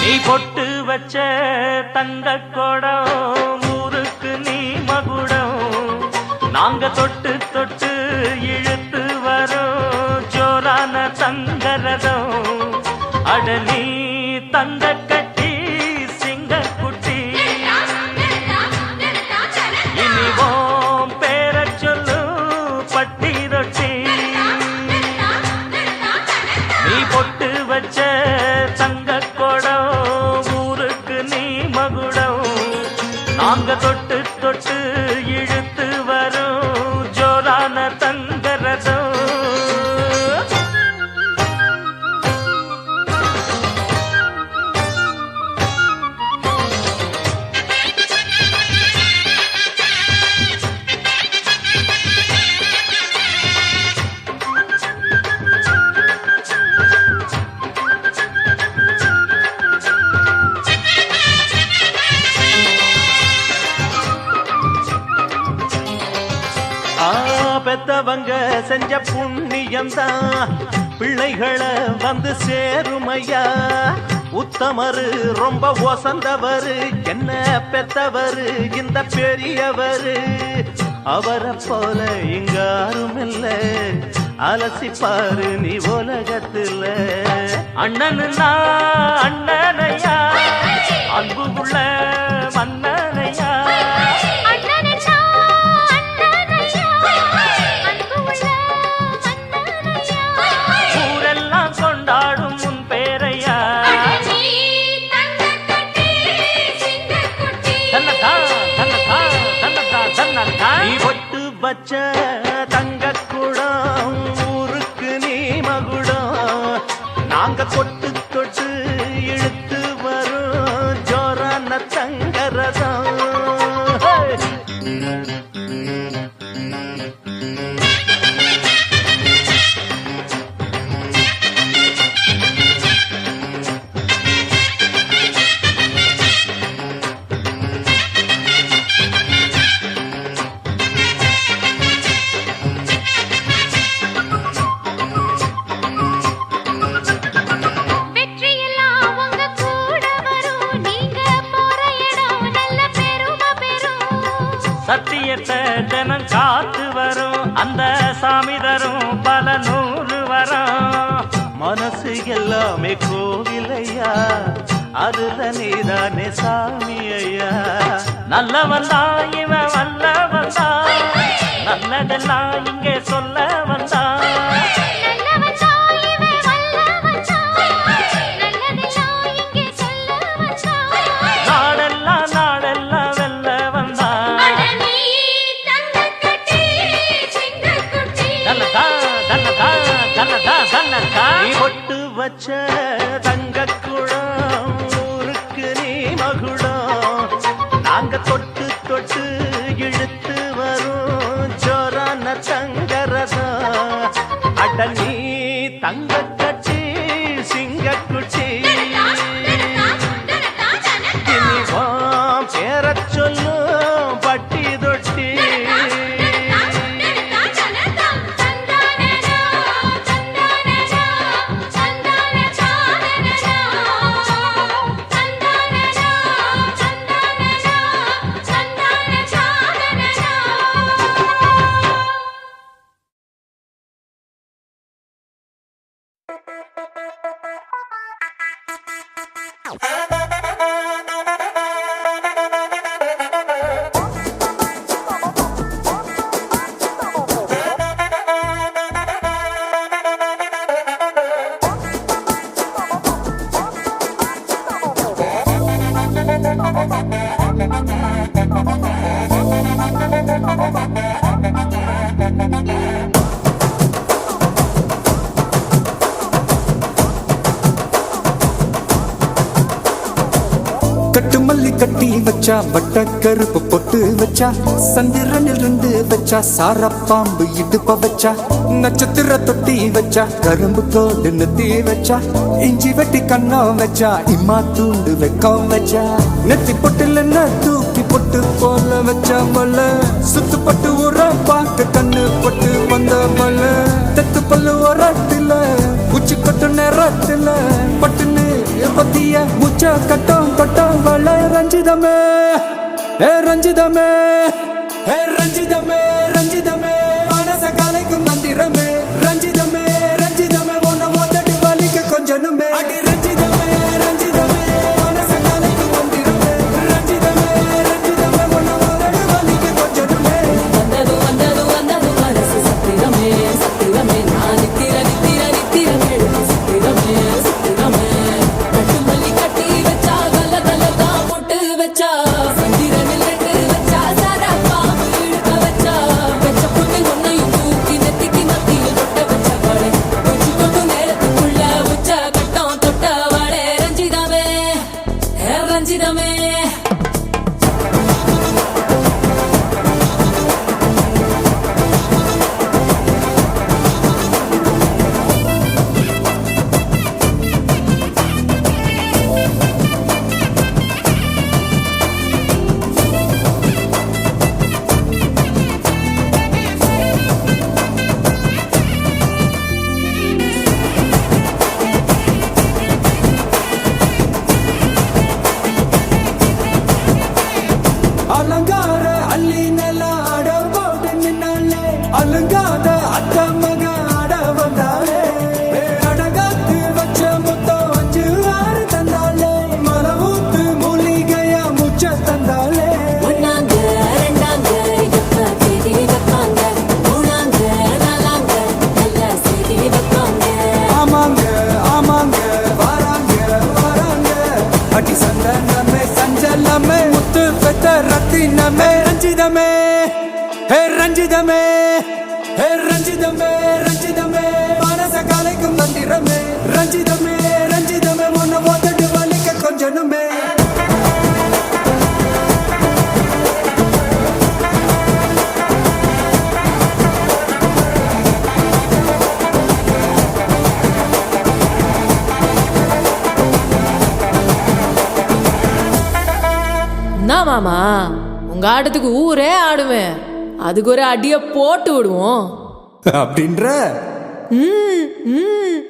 நீ பொட்டு வச்ச தங்க கொடம் ஊருக்கு நீ மகுடம் நாங்க தொட்டு தொட்டு இழுத்து வரோம் ஜோரான தங்கரதம் அட நீ தங்க கட்டி சிங்க குட்டி இனிவோம் பேர சொல்லு பட்டி ரொட்டி நீ பொட்டு வச்ச தங்க கொடம் ஊருக்கு நீ மகுடம் நாங்க தொட்டு தொட்டு இழுத்து வரும் ஜோரான தங்கரதம் பெத்தவங்க செஞ்ச புண்ணியம்தான் பிள்ளைகளை வந்து சேருமையா உத்தமரு ரொம்ப ஒசந்தவரு என்ன பெத்தவரு இந்த பெரியவரு அவரை போல இங்க யாரும் இல்ல அலசிப்பாரு நீ உலகத்துல அண்ணனுன்னா அண்ணனையா அன்பு உள்ள மன்னனையா ஊரெல்லாம் கொண்டாடும் உன் பேரையா நீ பொட்டு வச்ச தங்க குடம் ஊருக்கு நீ மகுடம் நாங்க தொட்டு தொட்டு இழுத்து வரும் ஜோரான தங்கரதம் சத்தியத்தை ஜனம் காத்து வரும் அந்த சாமி தரும் பல நூறு வரும் மனசு எல்லாமே கோவிலையா அதுல நீதானே சாமி ஐயா நல்லவன் தான் இவன் வல்லவன் தான் நல்லதெல்லாம் இங்கே சொல்ல வந்தான் நீ பொட்டு வச்ச தங்க குடம் ஊருக்கு நீ மகுடம் நாங்க தொட்டு தொட்டு இழுத்து வரும் ஜோரான தங்கரதம் அட நீ தங்க கட்டி சிங்க குட்டி இனிவாம் பேர சொல்லும் பட்டி தொட்டி வச்சா வட்ட கருப்பு பொட்டு வச்சா சந்திரனில் இருந்து வச்சா சார பாம்பு இடுப்ப வச்சா நட்சத்திர தொட்டி வச்சா கரும்பு கோடு நெத்தி வச்சா இஞ்சி வெட்டி கண்ணம் வச்சா இம்மா தூண்டு வெக்கம் வச்சா நெத்தி பொட்டுல தூக்கி பொட்டு போல வச்சா மல சுத்து பட்டு உர பார்க்க கண்ணு பொட்டு வந்த மல தெத்து பல்லு ஒரத்துல உச்சி கொட்டு நேரத்துல பட்டுன்னு பத்திய முச்ச கட்டம் கட்டம் வள ரஞ்சிதமே ஏ ரஞ்சிதமே ஏ ரஞ்சிதமே ரஞ்சிதமே மனச கலைக்கும் மந்திரமே ரஞ்சிதமே ரஞ்சிதமே உன்னை மொத்தடி வலிக்க கொஞ்சனுமே அடி ரஞ்சிதமே ரஞ்சிதமே மனச கலைக்கும் மந்திரமே ரஞ்சிதமே ரஞ்சிதமே உன்னை மொத்தடி வலிக்க கொஞ்சனுமே வந்தது வந்தது வந்தது மனசு சத்திரமே சத்திரமே நான் நித்திர நித்திர நித்திரமே சத்திரமே சத்திரமே கட்டு மல்லி கட்டி வச்சா கல கல தான் போட்டு வச்சா சந்திரனில் ரெண்டு வச்சா சாரா பாம்பு இழுக்க வச்சா வச்ச பொண்ணு ஒன்னையும் தூக்கி நெத்திக்கு மத்தியில் தொட்ட வச்ச வாழை வச்சு கொண்டு நேரத்துக்குள்ள உச்ச கட்டம் தொட்ட வாழை ரஞ்சிதமே ரஞ்சிதமே அலங்கார அள்ளி நில ஆட போட்டு நின்னாலே அலங்காத அத்த மக ஆட வந்தாலே அடகாத்து வச்ச முத்தம் வச்சு ஆறு தந்தாலே மரவூத்து மூலிகையா முச்ச தந்தாலே ஒன்னாங்க ரெண்டாங்க எப்ப தேதி வைப்பாங்க மூணாங்க நாலாங்க நல்ல செய்தி வைப்பாங்க ஆமாங்க ஆமாங்க வராங்க வராங்க அடி சந்தனமே சஞ்சலமே முத்து பெத்த ரத்தினமே ரஞ்சிதமே ஹே ரஞ்சிதமே ஹே ரஞ்சிதமே ரஞ்சிதமே மனச கலைக்கும் மந்திரமே ரஞ்சிதமே ரஞ்சிதமே உன்னை மொத்தடி வலிக்க கொஞ்சனுமே என்ன மாமா உங்க ஆட்டத்துக்கு ஊரே ஆடுவேன் அதுக்கு ஒரு அடிய போட்டு விடுவோம் அப்படின்ற ம் ம்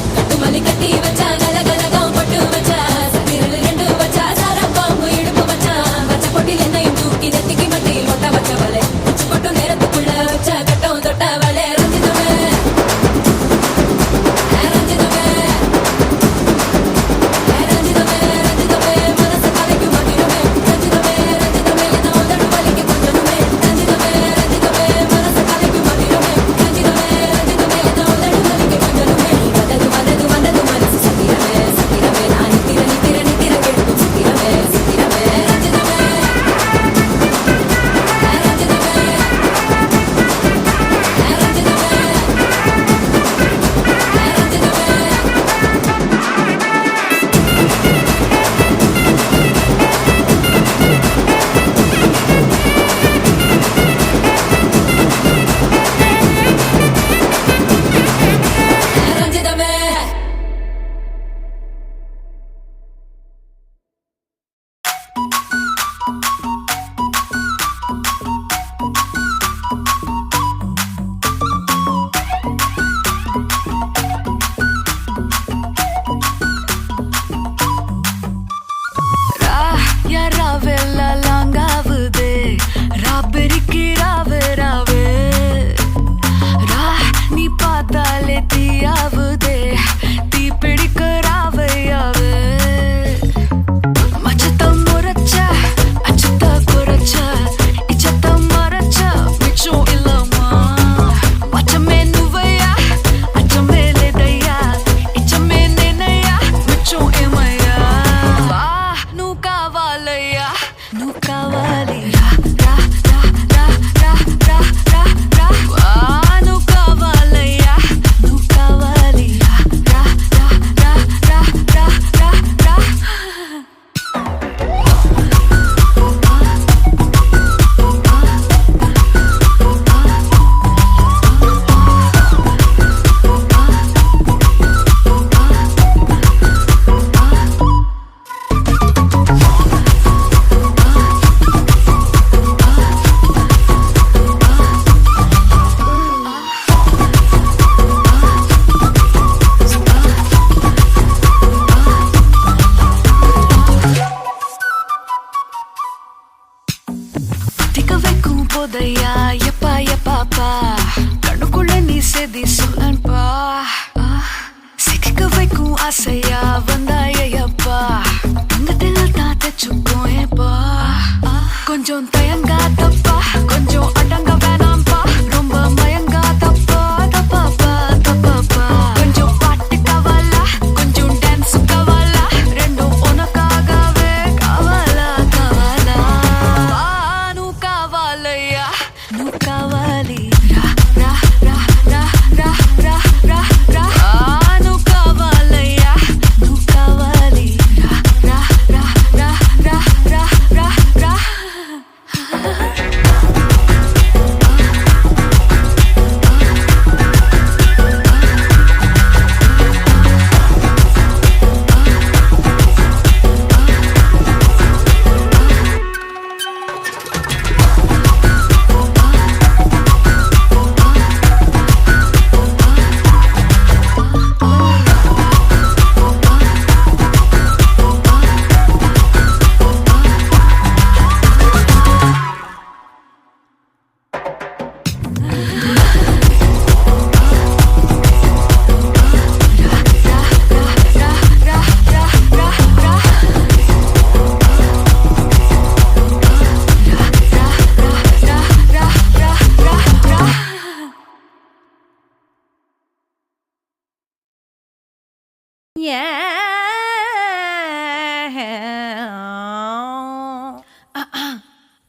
கட்டுமல்லி கட்டி வச்சா கல கலகம் பட்டு வச்சா சத்திரல் ரெண்டு வச்சா சாரா பாம்பு இடுப்பு வச்சா வச்ச பொட்டில் என்னையும் தூக்கி நெத்திக்கு மட்டியில் ஒட்ட வச்ச வலை உச்சி கொட்டு நேரத்துக்குள்ள வச்ச கட்டம் தொட்ட வலை ரஞ்சிதமே ரஞ்சிதமே ரஞ்சிதமே ரஞ்சிதமே மனச கலைக்கும் மந்திரமே ரஞ்சிதமே ரஞ்சிதமே என்ன உதடு வலிக்க கொஞ்சனுமே ரஞ்சிதமே ரஞ்சிதமே மனச கலைக்கும் மந்திரமே ரஞ்சிதமே ரஞ்சிதமே என்ன உதடு வலிக்க கொஞ்சனுமே வந்தது வந்தது வந்தது மனசு சத்திரமே சத்திரமே நான் நித்திர நித்திர நித்திர கெடுக்கும் சத்திரமே சத்திரமே ரஞ்சிதமே ரஞ்சிதமே ரஞ்சிதமே செதி சொல்லன்பா சிக்க வைக்கும் ஆசையா வந்தாயப்பா தங்கத்தில் தான் தச்சுப்போம் ஏப்பா கொஞ்சம் தயங்காதப்பா கொஞ்சம் அடங்க வேணாம்பா ரொம்ப மயங்காதப்பா தப்பாப்பா தப்பாப்பா கொஞ்சம் பாட்டு கவலா கொஞ்சம் டான்ஸ் கவலா ரெண்டும் உனக்காகவே கவலா கவலா நூ கவலையா நூ கவலி ரா ரா ரா ரா ரா ரா ரா ரா நூ கவலையா நூ கவலி ரா ரா ரா ரா ரா ரா ரா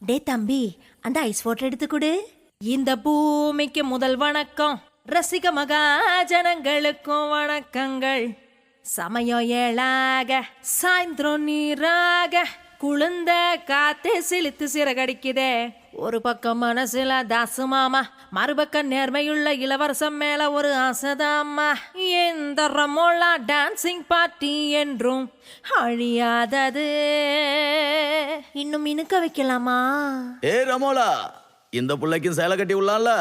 டே தம்பி அந்த ஐஸ் வாட்டர் எடுத்து கொடு. இந்த பூமிக்கு முதல் வணக்கம், ரசிக மகாஜனங்களுக்கும் வணக்கங்கள். சமயம் ஏழாக சாயந்திரம் நீராக குளிர்ந்த காத்து சிலித்து சிறகடிக்குதே. ஒரு பக்கம் மனசுல தாசு மாமா, மறுபக்கம் நேர்மையுள்ள இளவரசம் மேல ஒரு ஆசைதாம்மா. இந்த ரமோலா டான்சிங் பார்ட்டி என்றும் அழியாதது. இன்னும் இனுக்க வைக்கலாமா? ஏ ரமோலா, இந்த புள்ளைக்கும் சேலை கட்டி உள்ளான்ல.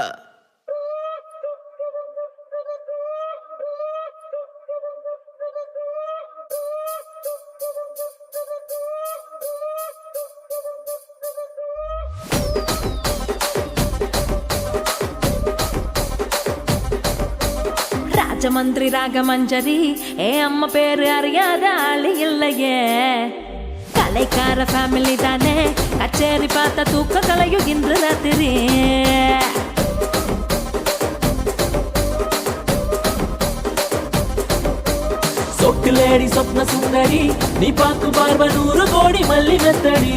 ராஜமந்திரி ராகமஞ்சரி, ஏ அம்மா பேரு அறியாத ஆளு இல்லையே. கலைக்கார ஃபேமிலி தானே, கச்சேரி பார்த்த தூக்க கலையும் இன்று ராத்திரி. சொக்குலேடி சொப்ன சுந்தரி, நீ பாக்கு பார்வ 100 கோடி மல்லி மெத்தடி.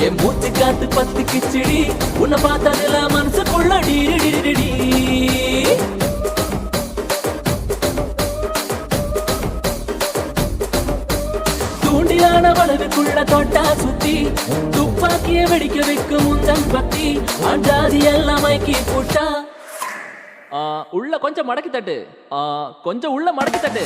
என் மூச்சு காத்து 10 கிச்சடி, உன்னை பார்த்ததுல மனசுக்குள்ள டிடி. தூண்டிலான வளவுக்குள்ள தொட்டா சுத்தி, துப்பாக்கிய வெடிக்க வைக்கும் முந்தன் பத்தி. அஞ்சாதி எல்லாம் மைக்கி போட்டா உள்ள கொஞ்சம் மடக்கி தட்டு, கொஞ்சம் உள்ள மடக்கி தட்டு.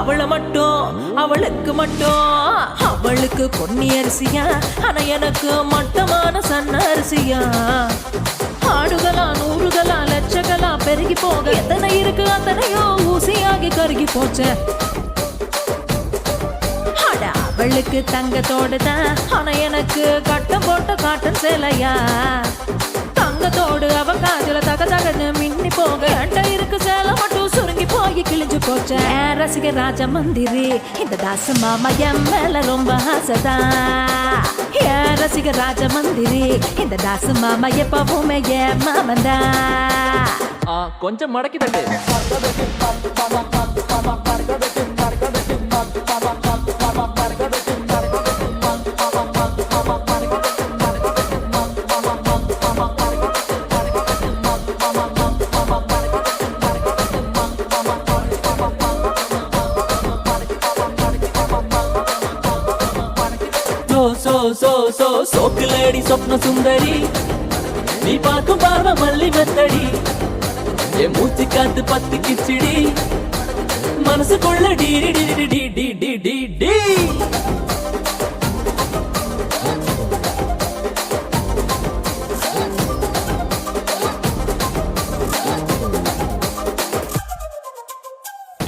அவளை மட்டும் அவளுக்கு மட்டும், அவளுக்கு பொன்னி அரிசியா, ஆனா எனக்கு மட்டமான சன்ன அரிசியா. ஆடுகளா 100களா லட்சங்களா பெருகி போக எத்தனை இருக்கு அத்தனையோ ஊசியாகி கருகி போச்ச. அட அவளுக்கு தங்கத்தோடுதான், ஆனா எனக்கு கட்டம் போட்ட காட்டன் சேலையா. தங்கத்தோடு அவ காஜல தக தகன்னு மின்னி போக, என்கிட்ட இருக்கு சேலை மட்டும் சுருங்கி போய் கிழிஞ்சு போச்ச. ரசிக ராஜ மந்திரி, இந்த தாசு மாமா என் மேல ரொம்ப ஆசைதா. ரசிக ராஜ மந்திரி, இந்த தாசு மாமா எப்பவுமே என் மாமந்தா. கொஞ்சம் மடக்கி தட்டு. சோ சோ சோ சோக்குலடி சொப்ன சுந்தரி நீ பார்க்கும் பார்வை மல்லி மெத்தடி என் மூச்சு காத்து பத்து கிச்சிடி மனசுக்குள்ள டி டி டி டி டி டி டி டி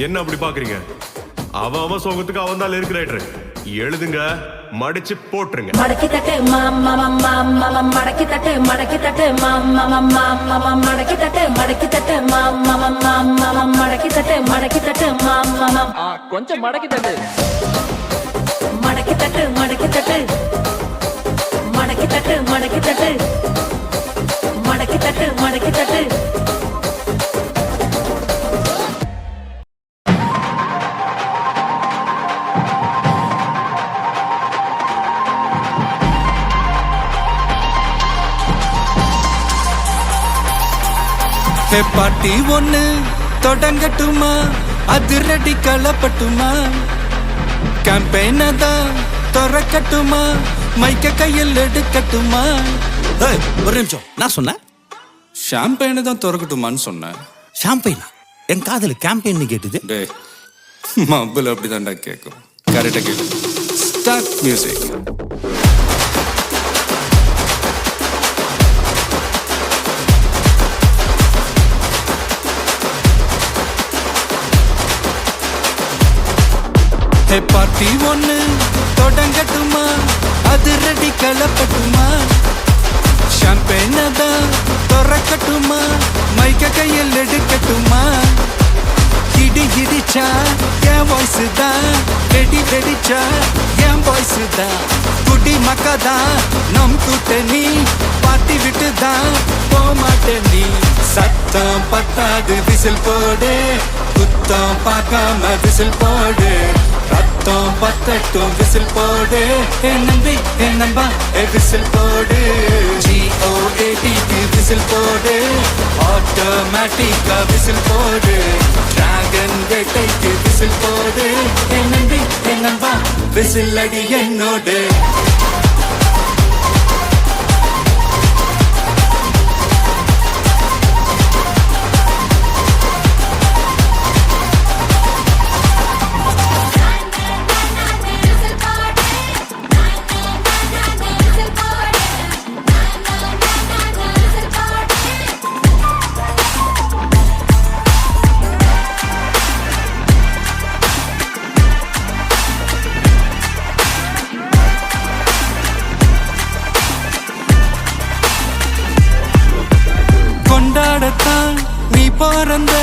என்ன அப்படி பாக்குறீங்க? அவன் சோகத்துக்கு அவன் தான் லிரிக் ரைட்டர். எழுதுங்க, மடிச்சு போட்டுருங்க. மடக்கி தட்டு மாமா மாமா மடக்கி தட்டு மாமா மாமா மடக்கி தட்டு மாமா மாமா மடக்கி தட்டு மாமா கொஞ்சம் மடக்கி தட்டு மடக்கி தட்டு மடக்கி தட்டு மடக்கி தட்டு மடக்கி தட்டு மடக்கி தட்டு மடக்கி தட்டு பாட்டி ஒண்ணு தொடங்கட்டுமா, அதிரடி களப்பட்டுமா, கேம்பெயின தான் திறக்கட்டுமா, மைக்க கையில் எடுக்கட்டுமா. ஒரு நிமிஷம், நான் சொன்னேன் ஷாம்பெயினை தான் திறக்கட்டுமான்னு சொன்னேன். ஷாம்பெயினா? என் காதல கேம்பெயின் கேட்டுது. டே மబ్బுல அப்படிதான்டா கேட்கும். கரெக்டா கேட்கும். Start music. பார்ட்டி ஒண்ணு தொடங்கட்டுமா, அதிரடி களப்பட்டுமா, ஷாம்பெயின தான் திறக்கட்டுமா, மைக்க கையில் எடுக்கட்டுமா. இடி இடிச்சா என் வாய்ஸ் தான், வெடி வெடிச்சா என் வாய்ஸ் தான், குடி மக்கா தான் நம் கூட்டணி, பாட்டி விட்டு தான் போமாட்டேன் நீ. சத்தம் பத்தாது விசில் போடு, குத்தம் பார்க்காம விசில் போடு, ரத்தம் பத்தட்டும் விசில் போடு, என் நம்பி என் நம்பா விசில் போடு, GOATக்கு விசில் போடு, ஆட்டோமேட்டிக்கா விசில் போடு, டிராகன் வேட்டைக்கு விசில் போடு, என் நம்பி என் நம்பா விசில் அடி என்னோடு. கொண்டாடத்தான் நீ பிறந்த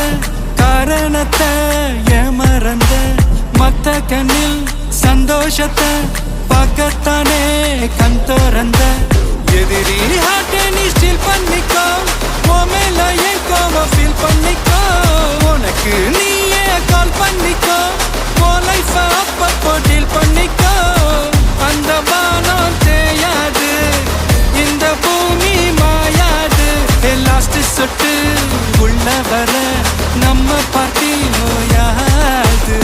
காரணத்தை ஏமறந்த, மத்த கண்ணில் சந்தோஷத்தை பார்க்கத்தானே கண் திறந்த. எதிரி ஹார்ட்டை நீ ஸ்டீல் பண்ணிக்கோ, உன் மேல என் கோவம் ஃபீல் பண்ணிக்கோ, உனக்கு நீயே கால் பண்ணிக்கோ, உன் லைஃப அப்பப்போ டீல் பண்ணிக்கோ. அந்த வானம் தேயாது, இந்த பூமி மாயாது, லாஸ்ட் சொட்டு உள்ள வர நம்ம பார்ட்டி நோயாது.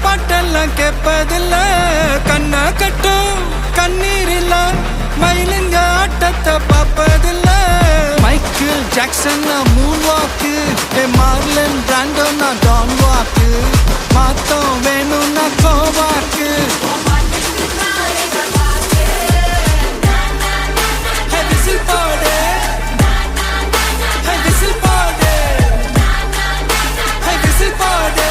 பாட்டெல்லாம் கேட்பதில்ல, கண்ணா கட்டும் கண்ணீர் இல்ல, மயிலுங்க ஆட்டத்தை பார்ப்பதில்ல. மைக்கேல் ஜாக்சன் மூன் வாக்கு, மார்லன் பிராண்டோ நான் டான் வாக்கு, மாத்தம் வேணும்னா கோவாக்கு. விசில் போடு, விசில் போடு, விசில் போடு,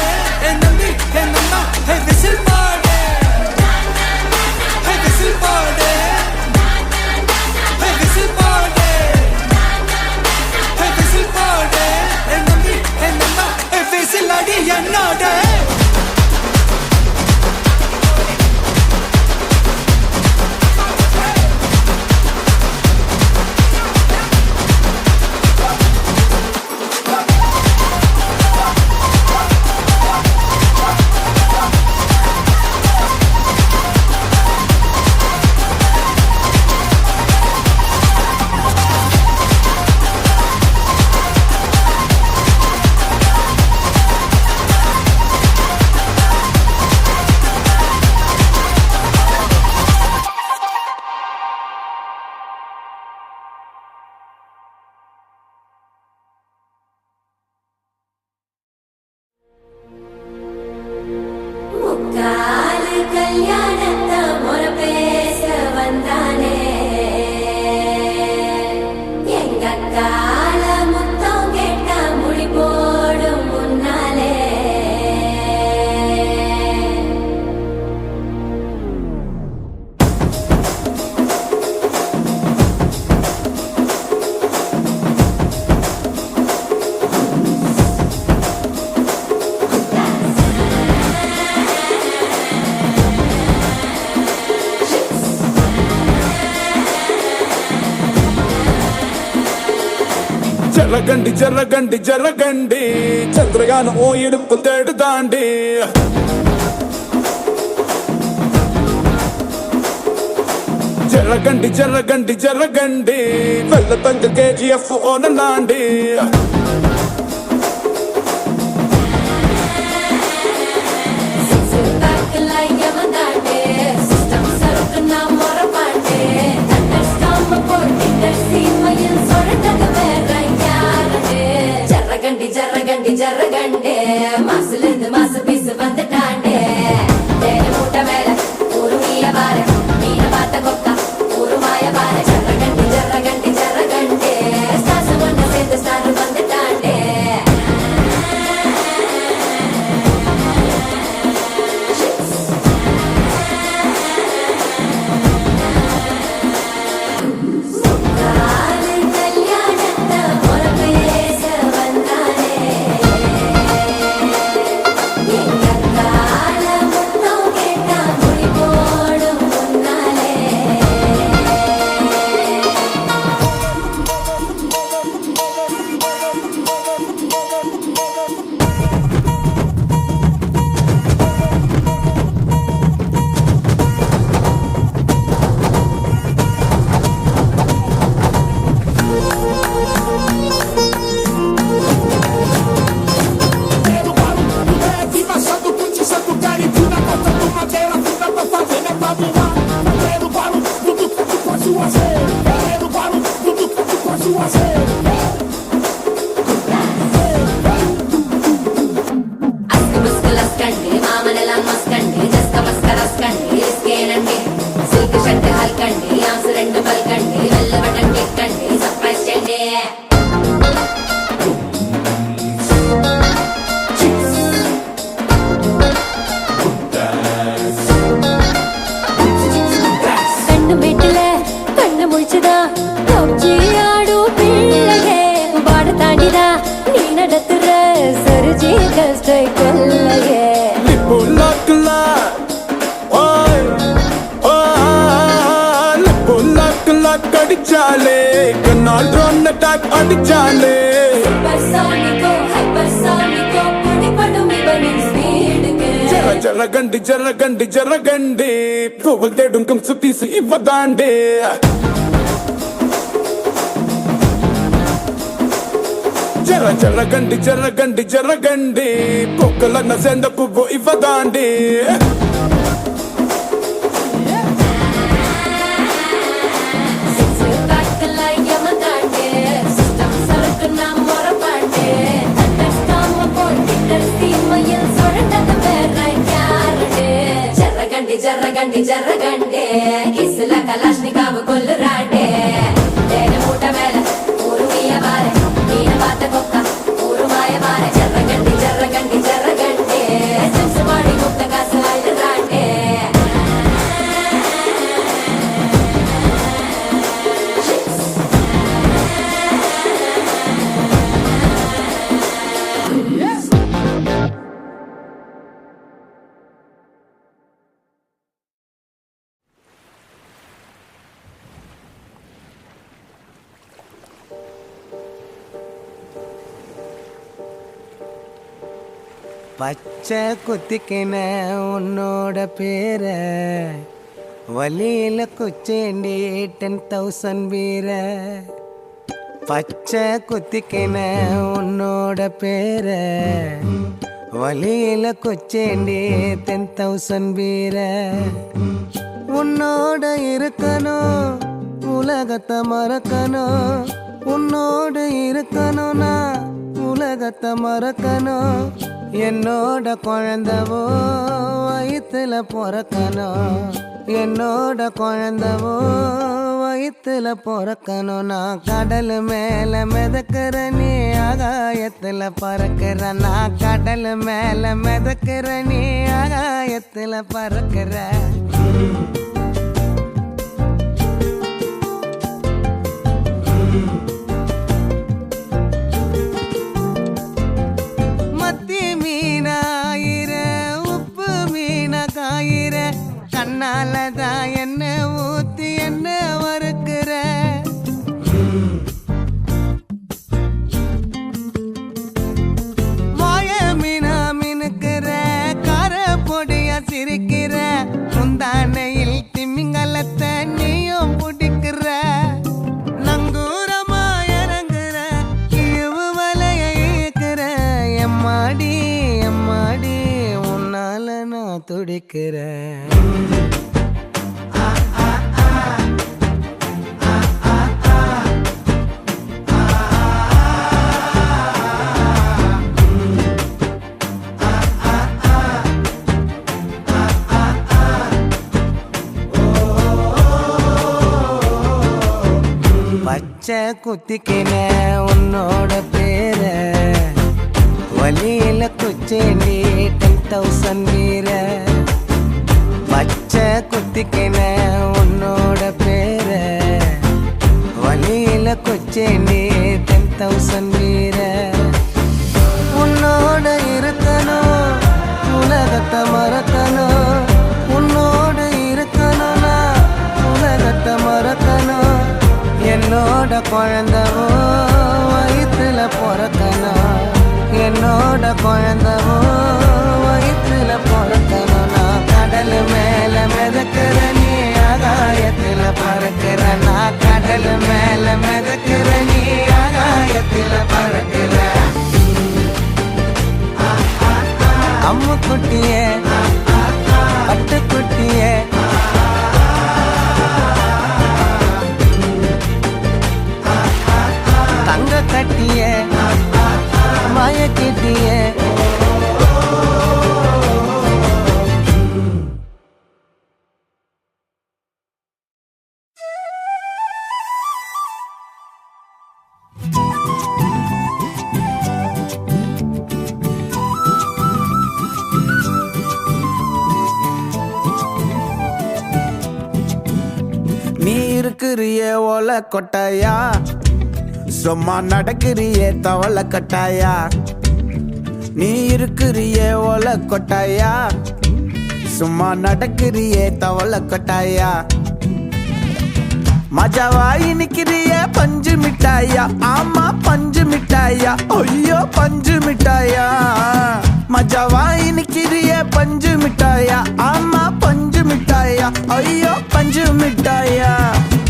என் நம்பி என் நம்பா விசில் போடு, விசில் போடு, விசில் போடு, விசில் போடு, என் நம்பி என் நம்பா జరగండి జరగండి జరగండి చంద్రయానం ఓ ఇడుపు తేడు దాండి జరగండి జరగండి జరగండి వెళ్ళతంగ KGF ఓనండి జరగండి జరగండి జరగండి మాసులందు మాసు పీసు வந்துட்டாண்டே தேன மூட்ட மேல ஒரு மீய பார மீன பார்த்த கொக்கா ஒரு மாய பார ஜரகண்டி ஜரகண்டி ஜரகண்டி ஸ்டாசு ஒன்று சேர்ந்து ஸ்டார் வந்துட்டாண்டே அடிச்சாலே கண்ணால் ட்ரோன் அட்டாக் அடிச்சாலே ஜரகண்டி ஜரகண்டி ஜரகண்டி புகழ் தேடும் சுத்தீசு இவதாண்டே ஜரகண்டி ஜரகண்டி ஜரகண்டி பூக்கள் சேர்ந்த பூவோ இவதாண்டே జరగండి జరగండి కిస్ల కలాష్నికావు కొల్లురాండే దేన మూట మేల ఊరు మీయ బారే మీన బాత కొక్క ఊరు మాయ బారే జరగండి జరగండి జరగండి సిమ్స్ మాడి ముక్త కాసు అల్లురాండే பச்சை குத்திக்கின உன்னோட பேர வலியில குச்சேண்டி 10,000 வீர பச்சை குத்திக்கின உன்னோட பேர வலியில குச்சேண்டி 10,000 வீர உன்னோட இருக்கணும் உலகத்தை மறக்கணும் உன்னோட இருக்கணும்னா உலகத்தை மறக்கணும் என்னோட குழந்தவோ வயிற்றுல பிறக்கணும் என்னோட குழந்தவோ வயிற்றுல பிறக்கணும் நான் கடல் மேல மிதக்கிற நீ ஆகாயத்துல பறக்கிற நான் கடல் மேல மிதக்கிற நீ ஆகாயத்துல பறக்கிற கண்ணாலதான் என்ன ஊத்தி என்ன வறுக்கிற துடிக்கிறேன். பச்சை குத்திக்கின உன்னோட பேர வழியில குச்சேண்டி 10,000 வீர. பச்சை குத்திக்கின உன்னோட பேர வழியில குச்சேண்டி 10,000 வீர. உன்னோட இருக்கணும் உலகத்தை மறக்கணும். உன்னோடு இருக்கணும்னா உலகத்தை மறக்கணும். என்னோட குழந்தவோ வயிற்றுல பிறக்கணும். என்னோட குழந்தவோ வயிற்றுல பிறக்கணும். நான் கடல் மேல மிதக்கிற நீ ஆகாயத்துல பறக்கிற. நான் கடல் மேல மிதக்கிற நீ ஆகாயத்துல பறக்கிற. அம்மு குட்டியே பட்டுக்குட்டியே தங்க கட்டிய மயக்கிட்டிய. நீ இருக்கிறிய ஓலை கொட்டாயா, சும்மா நடக்கிறியே தவளை கட்டாயா. நீ இருக்கிறியே ஓலை கொட்டாயா, சும்மா நடக்கிறியே தவளை கட்டாயா. மஜாவாய் நிக்கிறிய பஞ்சு மிட்டாயா. ஆமா பஞ்சு மிட்டாயா. ஐயோ பஞ்சு மிட்டாயா. மஜாவாய் நிக்கிறிய பஞ்சு மிட்டாயா. ஆமா பஞ்சு மிட்டாயா. ஐயோ பஞ்சு மிட்டாயா.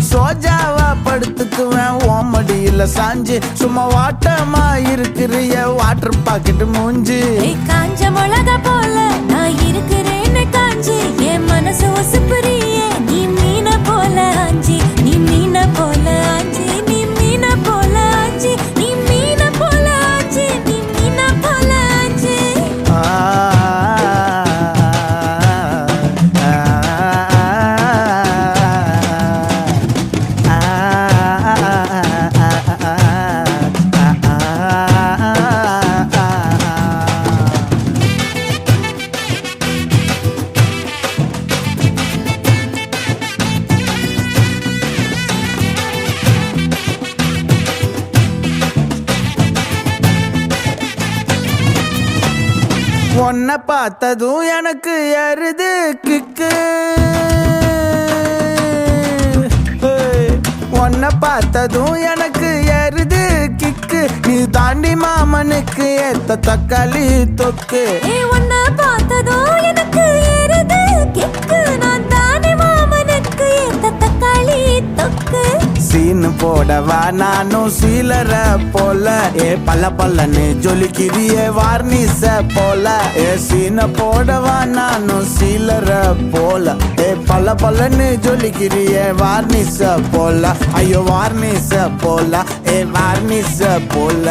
சோஜாவா படுத்துக்குவேன் ஓமடியில சாஞ்சு. சும்மா வாட்டமா இருக்கிறிய வாட்டர் பாக்கெட் மூஞ்சி. காஞ்ச மிளகா போல நான் இருக்கிறேன்னு காஞ்சி. என் மனசு ஒசுப்புறியே நீ மீன போல ஆஞ்சி. நீ மீன போல ஆஞ்சி. நீ மீன போல ஆஞ்சி. நீ மீன போல ஆஞ்சி. நீ மீன போல ஆஞ்சி. உன்னை பார்த்ததும் எனக்கு ஏறுது கிக்கு. உன்னை பார்த்ததும் எனக்கு ஏறுது கிக்கு. நீ தாண்டி மாமனுக்கு ஏத்த தக்காளி தொக்கு. உன்னை பார்த்ததும் எனக்கு ஏறுது கிக்கு. நான் தானே மாமனுக்கு ஏத்த தக்காளி தொக்கு. சீனு போடவா நானும் சீலர போல. பல்ல பல்லன்னு ஜொலிக்கிறியே வார்னிச போல. சீன போடவா நானும் சீலர போல. பல்ல பல்லன்னு ஜொலிக்கிறியே வார்னிச போல. ஐயோ வார்னிச போல. வார்னிச போல.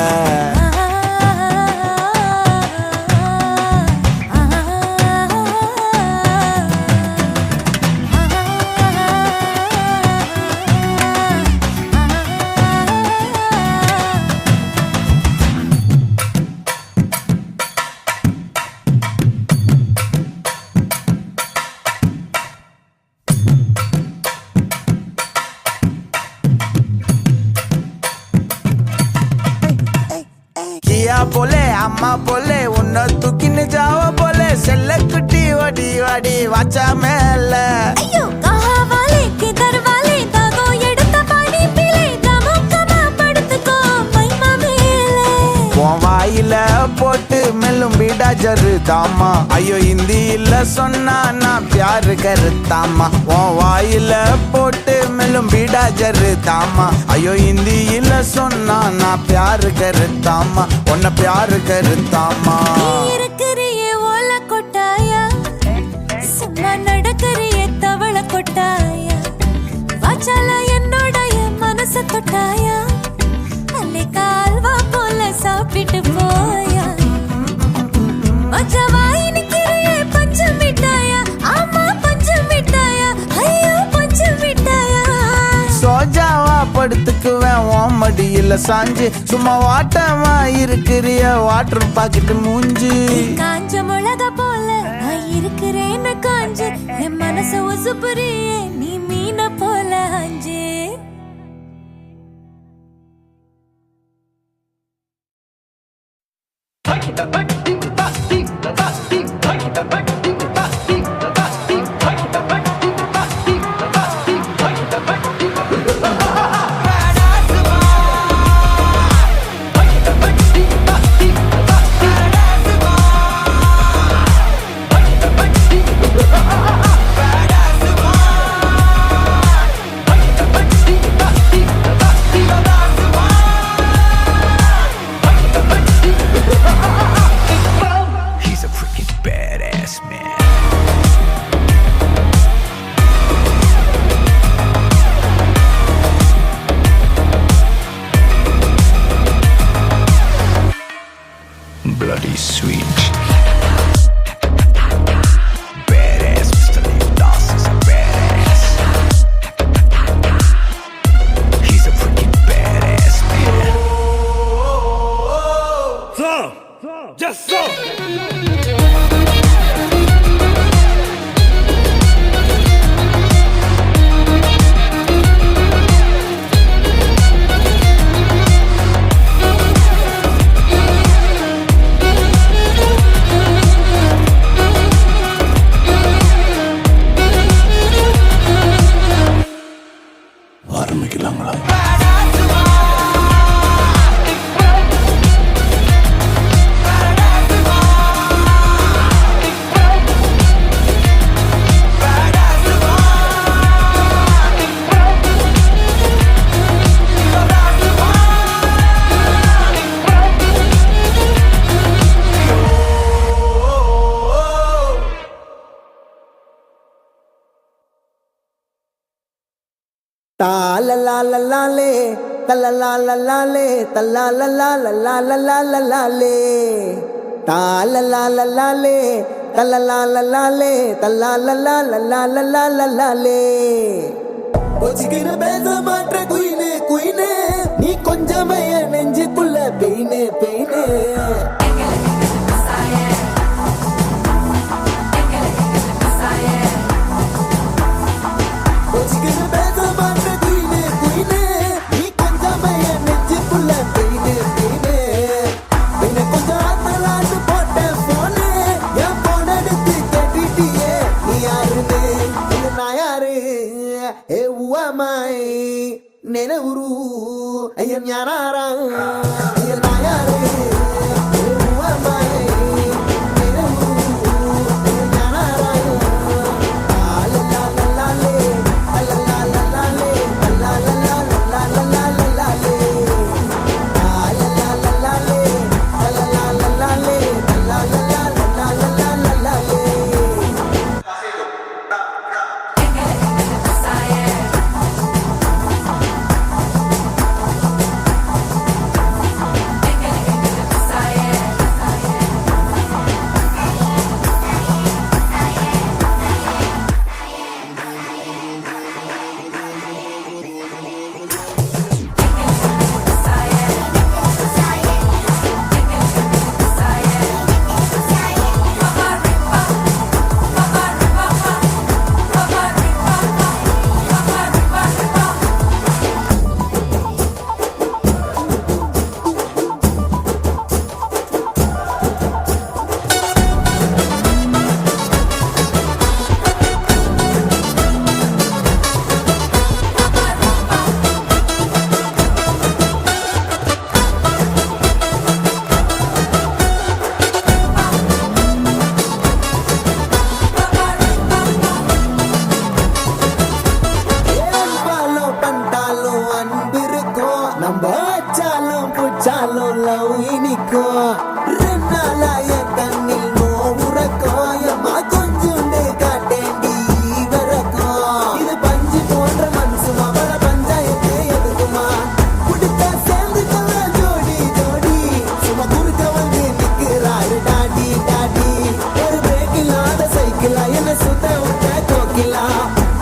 போலே அம்மா போலே உன்னை தூக்கின்னு ஜாவ போலே. செல்ல குட்டி வடி வடி வாச்சா மேல. ஐயோ கஹவாலே கிதர்வாலே தாகோ எடுத்த பாடி பிளே. தமக்கமா படுத்துக்கோ மைமா மேலே. உன் வாயில போட்டு மெல்லும் பீடா ஜருதாமா. ஐயோ ஹிந்தியில சொன்னா நான் பியாரு கருத்தாமா. உன் வாயில போட்டு மெல்லும் பீடா ஜருதாமா. ஐயோ ஹிந்தியில சொன்னா நான் பியாரு கருத்தாமா. உன்னை பியாரு கருத்தாமா. இருக்கிறியே ஓலை கொட்டாயா. மடியில சாஞ்சு சும்மா வாட்டமா இருக்கிறிய வாட்டர் பாக்கெட்டு மூஞ்சு. காஞ்ச மிளகா போல நான் இருக்கிறேன்னு காஞ்சு என் மனச உசுப்புறியே நீ மீன போல அஞ்சு. Bloody sweet. Badass, Mr. Leonidas is a badass. He's a freaking badass man. So, just so. ஆரம்பிக்கலாங்களா? தாலலாலலாலே தலலாலலாலே தல்லாலலாலலாலலாலலாலே தாலலாலலாலே தலலாலலாலே தல்லாலலாலலாலலாலலாலே. ஒச்சிக்கிற பேச மாற்ற குயினே குயினே நீ கொஞ்சமே நெஞ்சுக்குள்ள பெயினே பெயினே.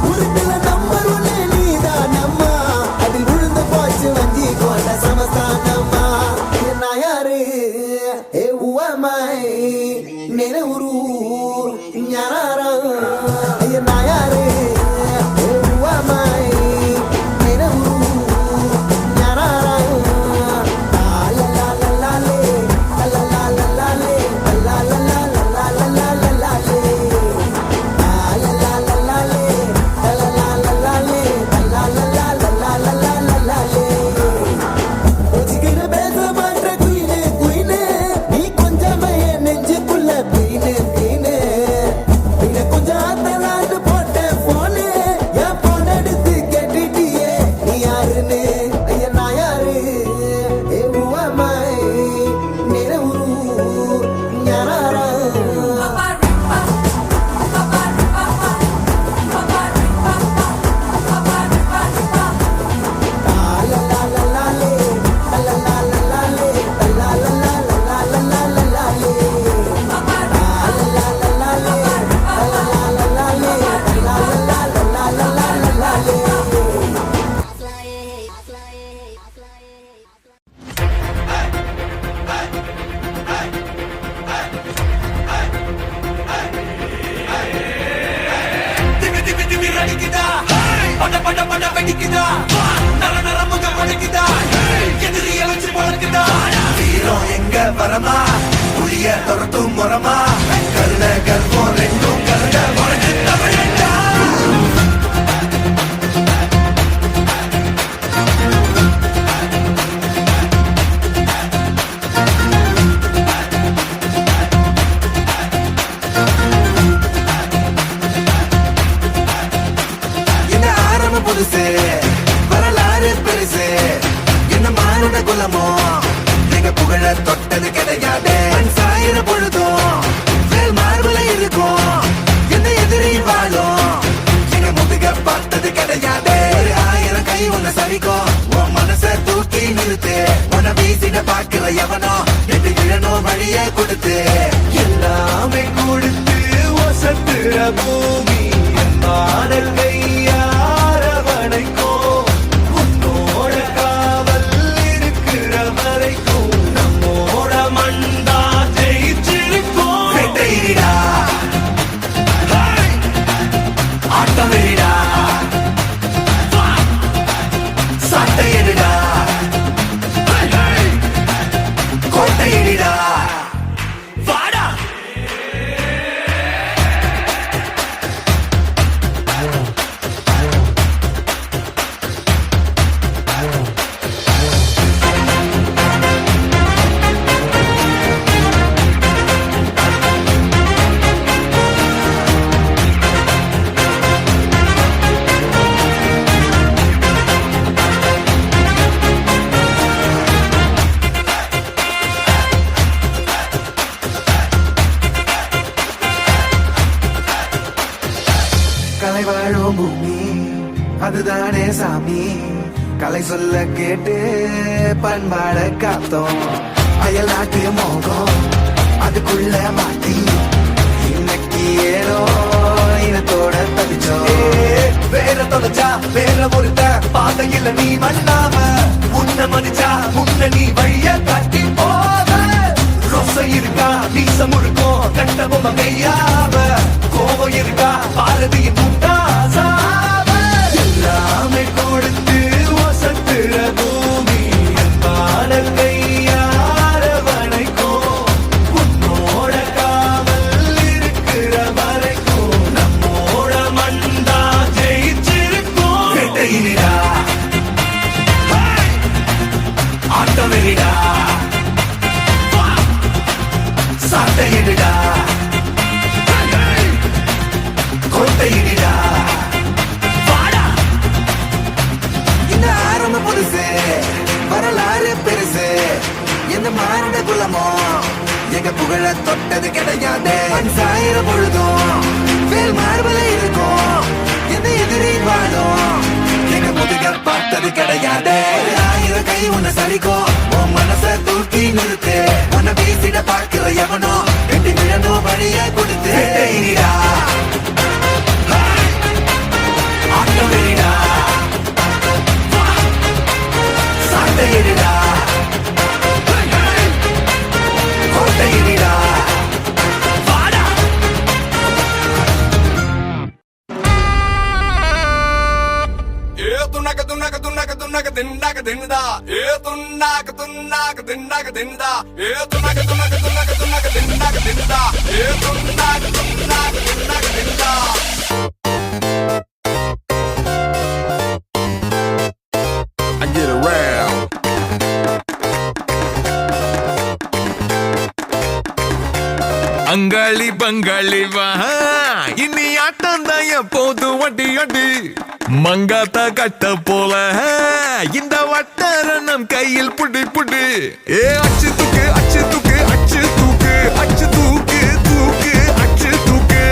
உருட்டுல நம்பர் ஒண்ணு நீதான் அம்மா அதில் விழுந்து போச்சு வஞ்சி கோட்டை பட வெடிக்குதா நர நர முகம் வடிக்குதா எதிரிய வச்சு பழக்குதா வீரம் எங்க வரமா புளிய துரத்தும் முறமா கருண கர்வம் ரெண்டும் கருட உனக்கு தமிழண்டா என்ன ஆரம்ப புதுசு வரலாறு பெருசு என்ன மானுட குலமோ நீங்க புகழ தொட்டது கிடையாது சாயிர பொழுதும் வேல் மார்புல இருக்கும் என்ன எதிரி வாழும் எங்க முதுக பார்த்தது கிடையாது 1000 கை உன்னை சரிக்கும் உன் மனச தூக்கி நிறுத்து உன்னை வீசிட பாக்குற எவனோ எட்டு இழனோ வழியே கொடுத்து எல்லாமே கொடுத்து ஒசத்துற பூமி மாடல் கையார வணைக்கும் உன்னோட காவல் இருக்கிற வரைக்கும் நம்மோட மண்டா ஜெயிச்சிருக்கும் வெட்டையிடா ஆட்டம் வெளிடா சட்டையிடா கோட்டையிடா வாடா கலை வாழும் பூமி அதுதானே சாமி கலை சொல்ல கேட்டு பண்பாட காத்தோம் அயல் நாட்டு மோகம் அதுக்குள்ள மாட்டி இன்னைக்கு ஏனோ இனத்தோட தவிச்சோம் வேற தொலைச்சா வேற ஒருத்த பாதையில நீ மண்ணாம உன்ன மதிச்சா உன்ன நீ வழிய காட்டி போத ரோசை இருக்கா நீசம் முழுக்கும் கண்ட பொம்மை கையாவ கோபம் இருக்கா பாரதியின் முட்டாசாவ எல்லாமே கொடுத்து வசத்துற பூமி பாடல் கையார வணைக்கும் உன்னோட காவல் இருக்கிற வரைக்கும் நம்மோட மண்டா ஜெயிச்சிருக்கும் வெட்டையிடா ஆட்டம் வெளிடா சட்டையிடா கோட்டையிடா வாடா இந்த ஆரம்ப புதுசு வரலாறு பெருசு எந்த மானுட குலமோ எங்க புகழ தொட்டது கிடையாது சாயிர பொழுதும் வேல் மார்பல இருக்கும் எந்த எதிரி வாழும் எங்க முதுக பார்த்தது கிடையாது 1000 கை உன்னை சரிக்கும் உன் மனச தூக்கி நிறுத்து உன்னை வீசிட பார்க்கிற எவனோ எட்டு விழனோ வழிய கொடுத்து வெட்டையிடா ஆட்டம் வெளிடா சட்டையிடா கோட்டையிடா வாடா துண்ணாக்க துண்ணாக்க துண்ணாக்க துண்ணாக்க திண்டாக்க திண்டா துண்ணாக்க துண்ணாக்க திண்டாக்க திண்டா துண்ணாக்க துண்ணாக்க துண்ணாக்க துண்ணாக்க திண்டாக்க திண்டா துண்ணாக்க துண்ணாக்க திண்டாக்க திண்டா I get around. அங்காளி பங்காளி வா இனி ஆட்டம் தான் எப்போது வட்டி அடி மங்காத்தா கட்ட போல இந்த வட்டாரணம் கையில் புடி புடி அச்சு தூக்கு அச்சு தூக்கு அச்சு தூக்கு அச்சு தூக்கு தூக்கு அச்சு தூக்கு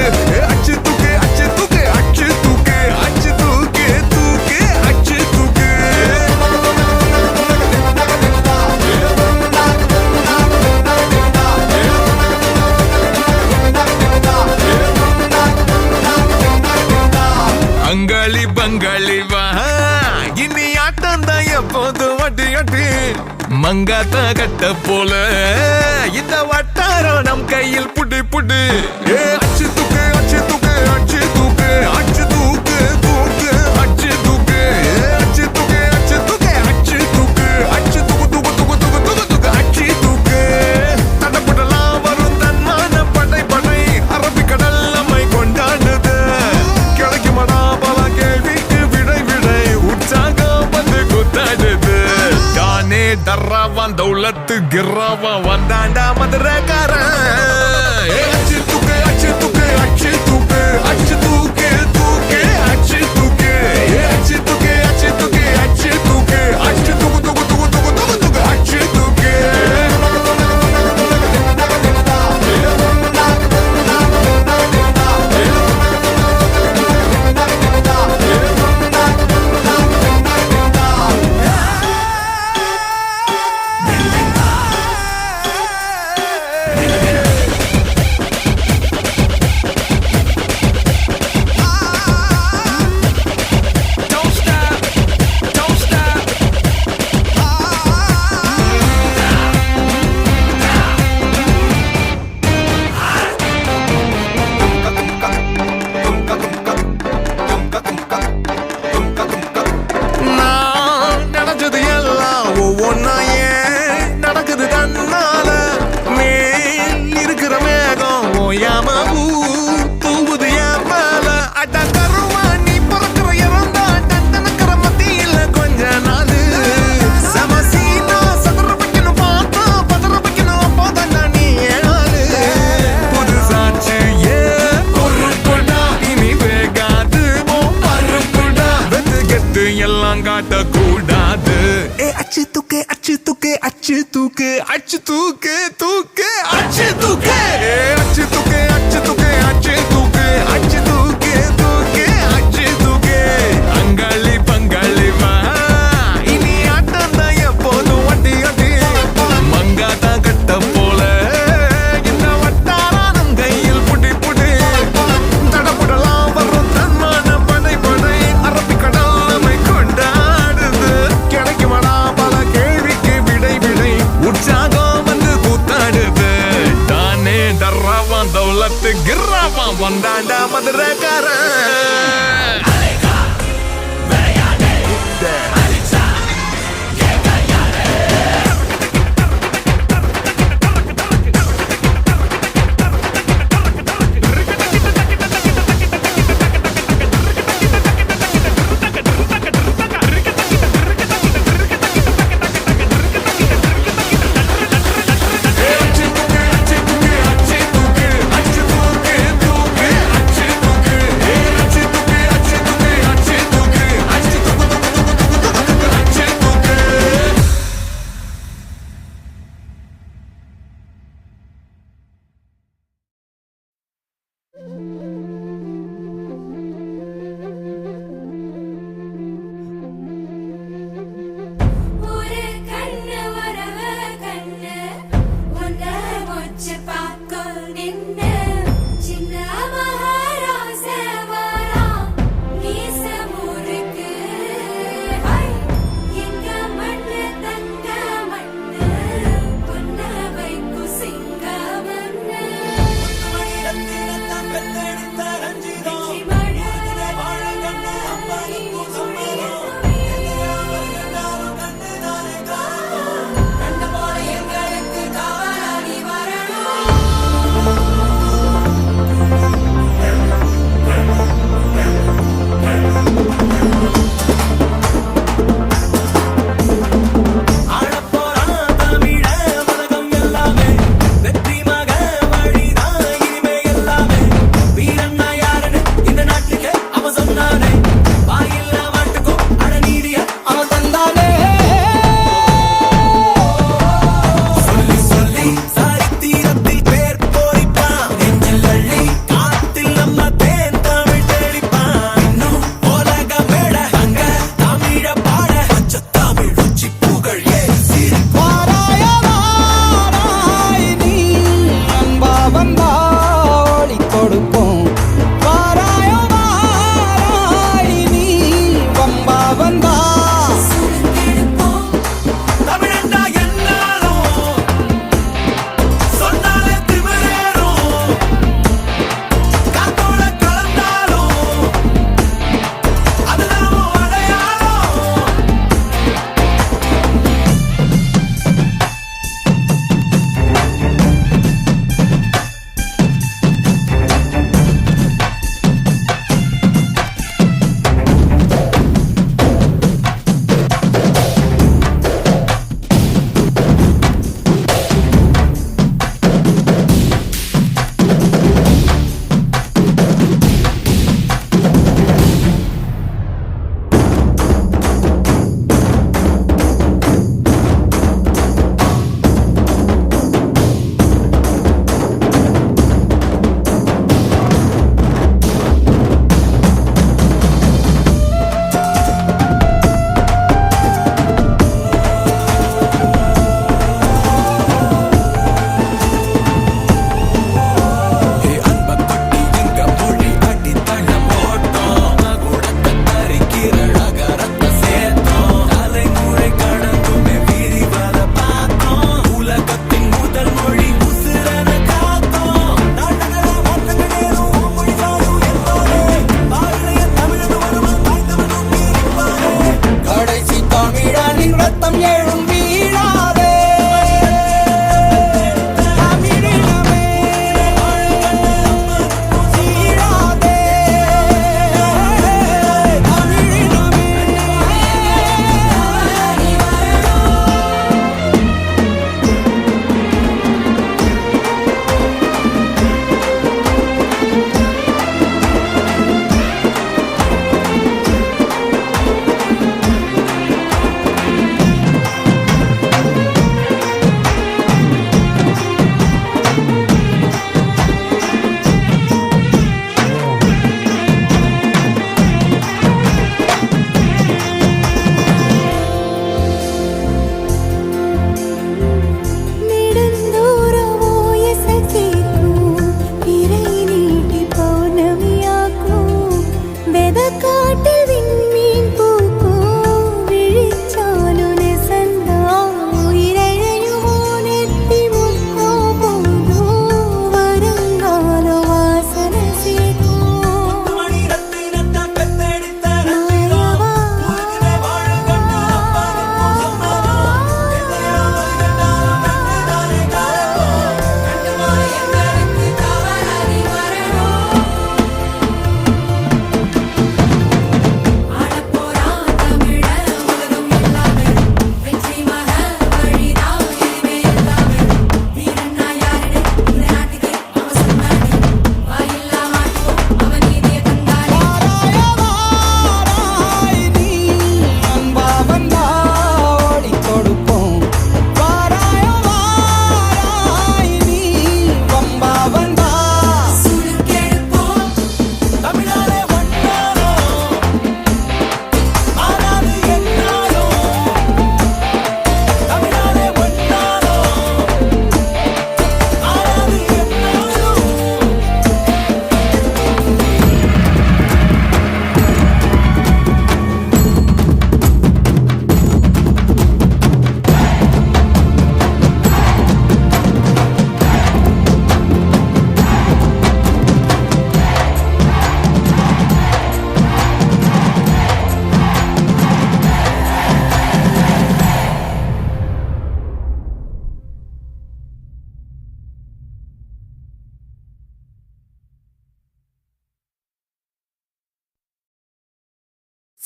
அச்சு தூக்கு அச்சு தூக்கு அச்சு தூக்கு அச்சு தூக்கு தூக்கு அச்சு தூக்கு அங்காளி பங்காளி வா இனி ஆட்டம் தான் எப்போது வட்டி அடி மங்காத்தா கட்ட போல இந்த வட்டாரம் நம் கையில் புடி புடி அச்சு தூக்கு அச்சு தூக்கு அச்சு தூக்கு அச்சு தூக்கு தூக்கு அச்சு தூக்கு டர்ராவான் தௌலத்து கிர்ராவான் வந்தாண்டா மதுரக்காரன் அச்சு தூக்கு அச்சு தூக்கு அச்சு தூக்கு அச்சு தூக்கு தூக்கு அச்சு தூக்கு அச்சு தூக்கு அச்சு தூக்கு அச்சு தூக்கு அச்சு தூக்கு தூக்கு தூக்கு தூக்கு தூக்கு தூக்கு அச்சு தூக்கு அங்காளி பங்காளி வா இனி ஆட்டம் தான் எப்போதும் வட்டி வட்டி மங்காத்தா கட்ட போல இந்த வட்டாரம் கையில் புடி புடி தடபுடலாம் வரும் தன்மான படை படை அரபிக்கடல் நம்மை கொண்டாடுது கிடைக்குமடா பல கேள்விக்கு விடை விடை உற்சாகம் வந்து கூத்தாடுது தானே டர்ராவான் தௌலத்து கிர்ராவான் வந்தாண்டா மதுரக்காரன் அச்சு தூக்கு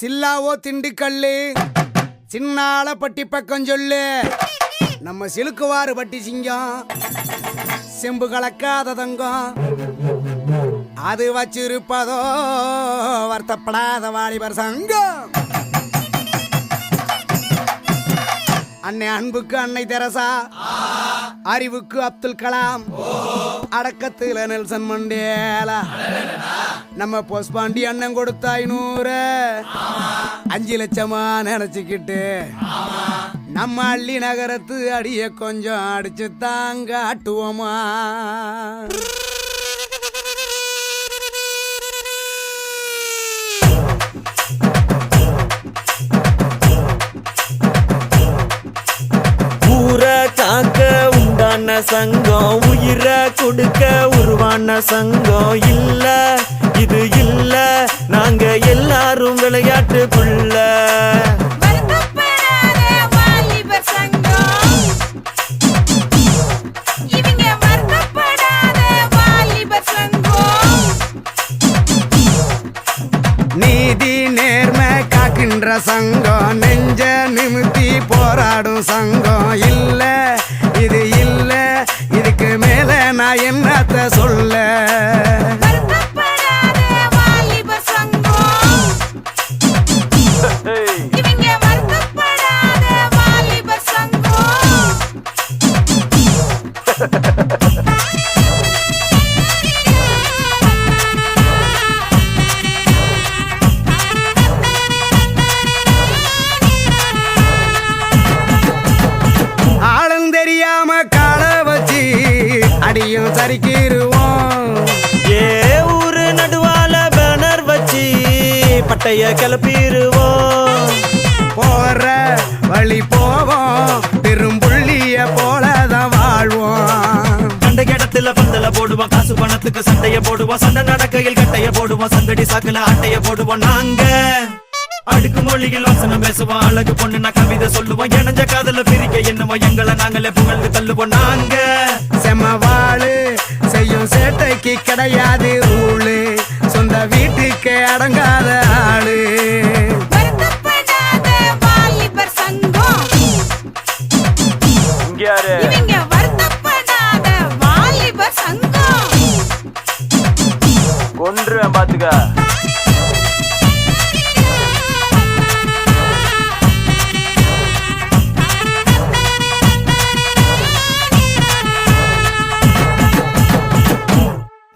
சில்லாவோ திண்டுக்கல்லு சின்னால பட்டி பக்கம் சொல்லு நம்ம சிலுக்குவாறு பட்டி சிங்கம் செம்பு கலக்காத தங்கம் அது வச்சிருப்பதோ வருத்தப்படாத வாலிபர் சங்கம் அன்னை அன்புக்கு அன்னை தெரசா அறிவுக்கு அப்துல் கலாம் அடக்கத்துல நெல்சன் மண்டேலா நம்ம பொஸ்பாண்டி அண்ணன் கொடுத்த 500 5 லட்சமா நினைச்சுக்கிட்டு நம்ம அள்ளி நகரத்து அடிய கொஞ்சம் அடிச்சு தாங்க ஆட்டுவோமா காக்க உண்டான சங்கம் உயிரை கொடுக்க உருவான சங்கம் இல்ல இது இல்ல நாங்க எல்லாரும் விளையாட்டுக்குள்ள நீதி நேர்மை காக்கின்ற சங்கம் நெஞ்ச நிமித்தி போராடும் சங்கம் இல்ல இது இல்ல இதுக்கு மேல நான் என்னத்த சொல்ல அடியும் சரிக்கிருவோம் ஏ ஊரு நடுவால பேனர் வச்சு பட்டைய கிளப்பிடுவோம் போற வழி போவோம் பெரும்புள்ளிய போலதான் வாழ்வோம் கண்ட இடத்துல பந்தல போடுவோம் காசு பணத்துக்கு சண்டைய போடுவோம் சண்டை நடக்கையில் கட்டைய போடுவோம் சந்தடி சாக்குல அட்டைய போடுவோம் நாங்க அடுக்கு மொழியில் வசனம் பேசுவோம் அழகு பொண்ணு நான் கவிதை சொல்லுவோம் இணைஞ்ச காதல பிரிக்க என்னவோம் எங்களை நாங்களே புகழ்ந்து தள்ளுவோம் நாங்க செமவாளு செய்யும் சேட்டைக்கு கிடையாது ரூலு சொந்த வீட்டுக்கு அடங்காத ஆளு கொன்றுவேன் பாத்துக்க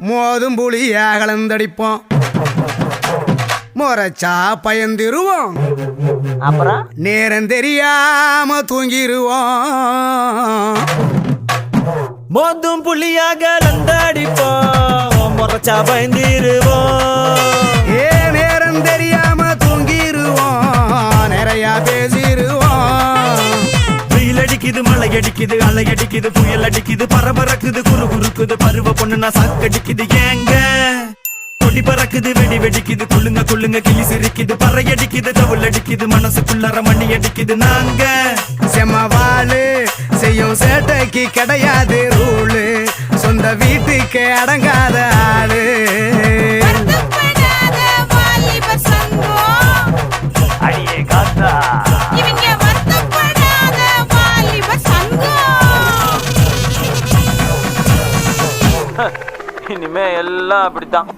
மோதும் புளியா கலந்தடிப்போம் முறைச்சா பயந்திருவோம் அப்புறம் நேரம் தெரியாம தூங்கிருவோம் மோதும் புள்ளியாக லந்தடிப்போம் முறைச்சா பயந்திருவோம் ஏ நேரம் தெரியாம தூங்கிருவோம் நிறைய பேசிருவோம் வெயில் அடிக்குது மழை அடிக்குது அலை அடிக்குது புயல் அடிக்குது பரபரக்குது குறு குறுக்குது பருவ பொண்ணு நான் சாக்கடிக்குது ஏங்க கொடி பறக்குது வெடி வெடிக்குது குள்ளுங்க குள்ளுங்க கிளி சிரிக்குது பறை அடிக்குது தவுள் அடிக்குது மனசுக்குள்ளற மணி அடிக்குது நாங்க செமவாளு செய்யும் சேட்டைக்கு கிடையாது ரூலு சொந்த வீட்டுக்கு அடங்காத ஆளு அடியே காத்தா இனிமே எல்லாம் அப்படித்தான்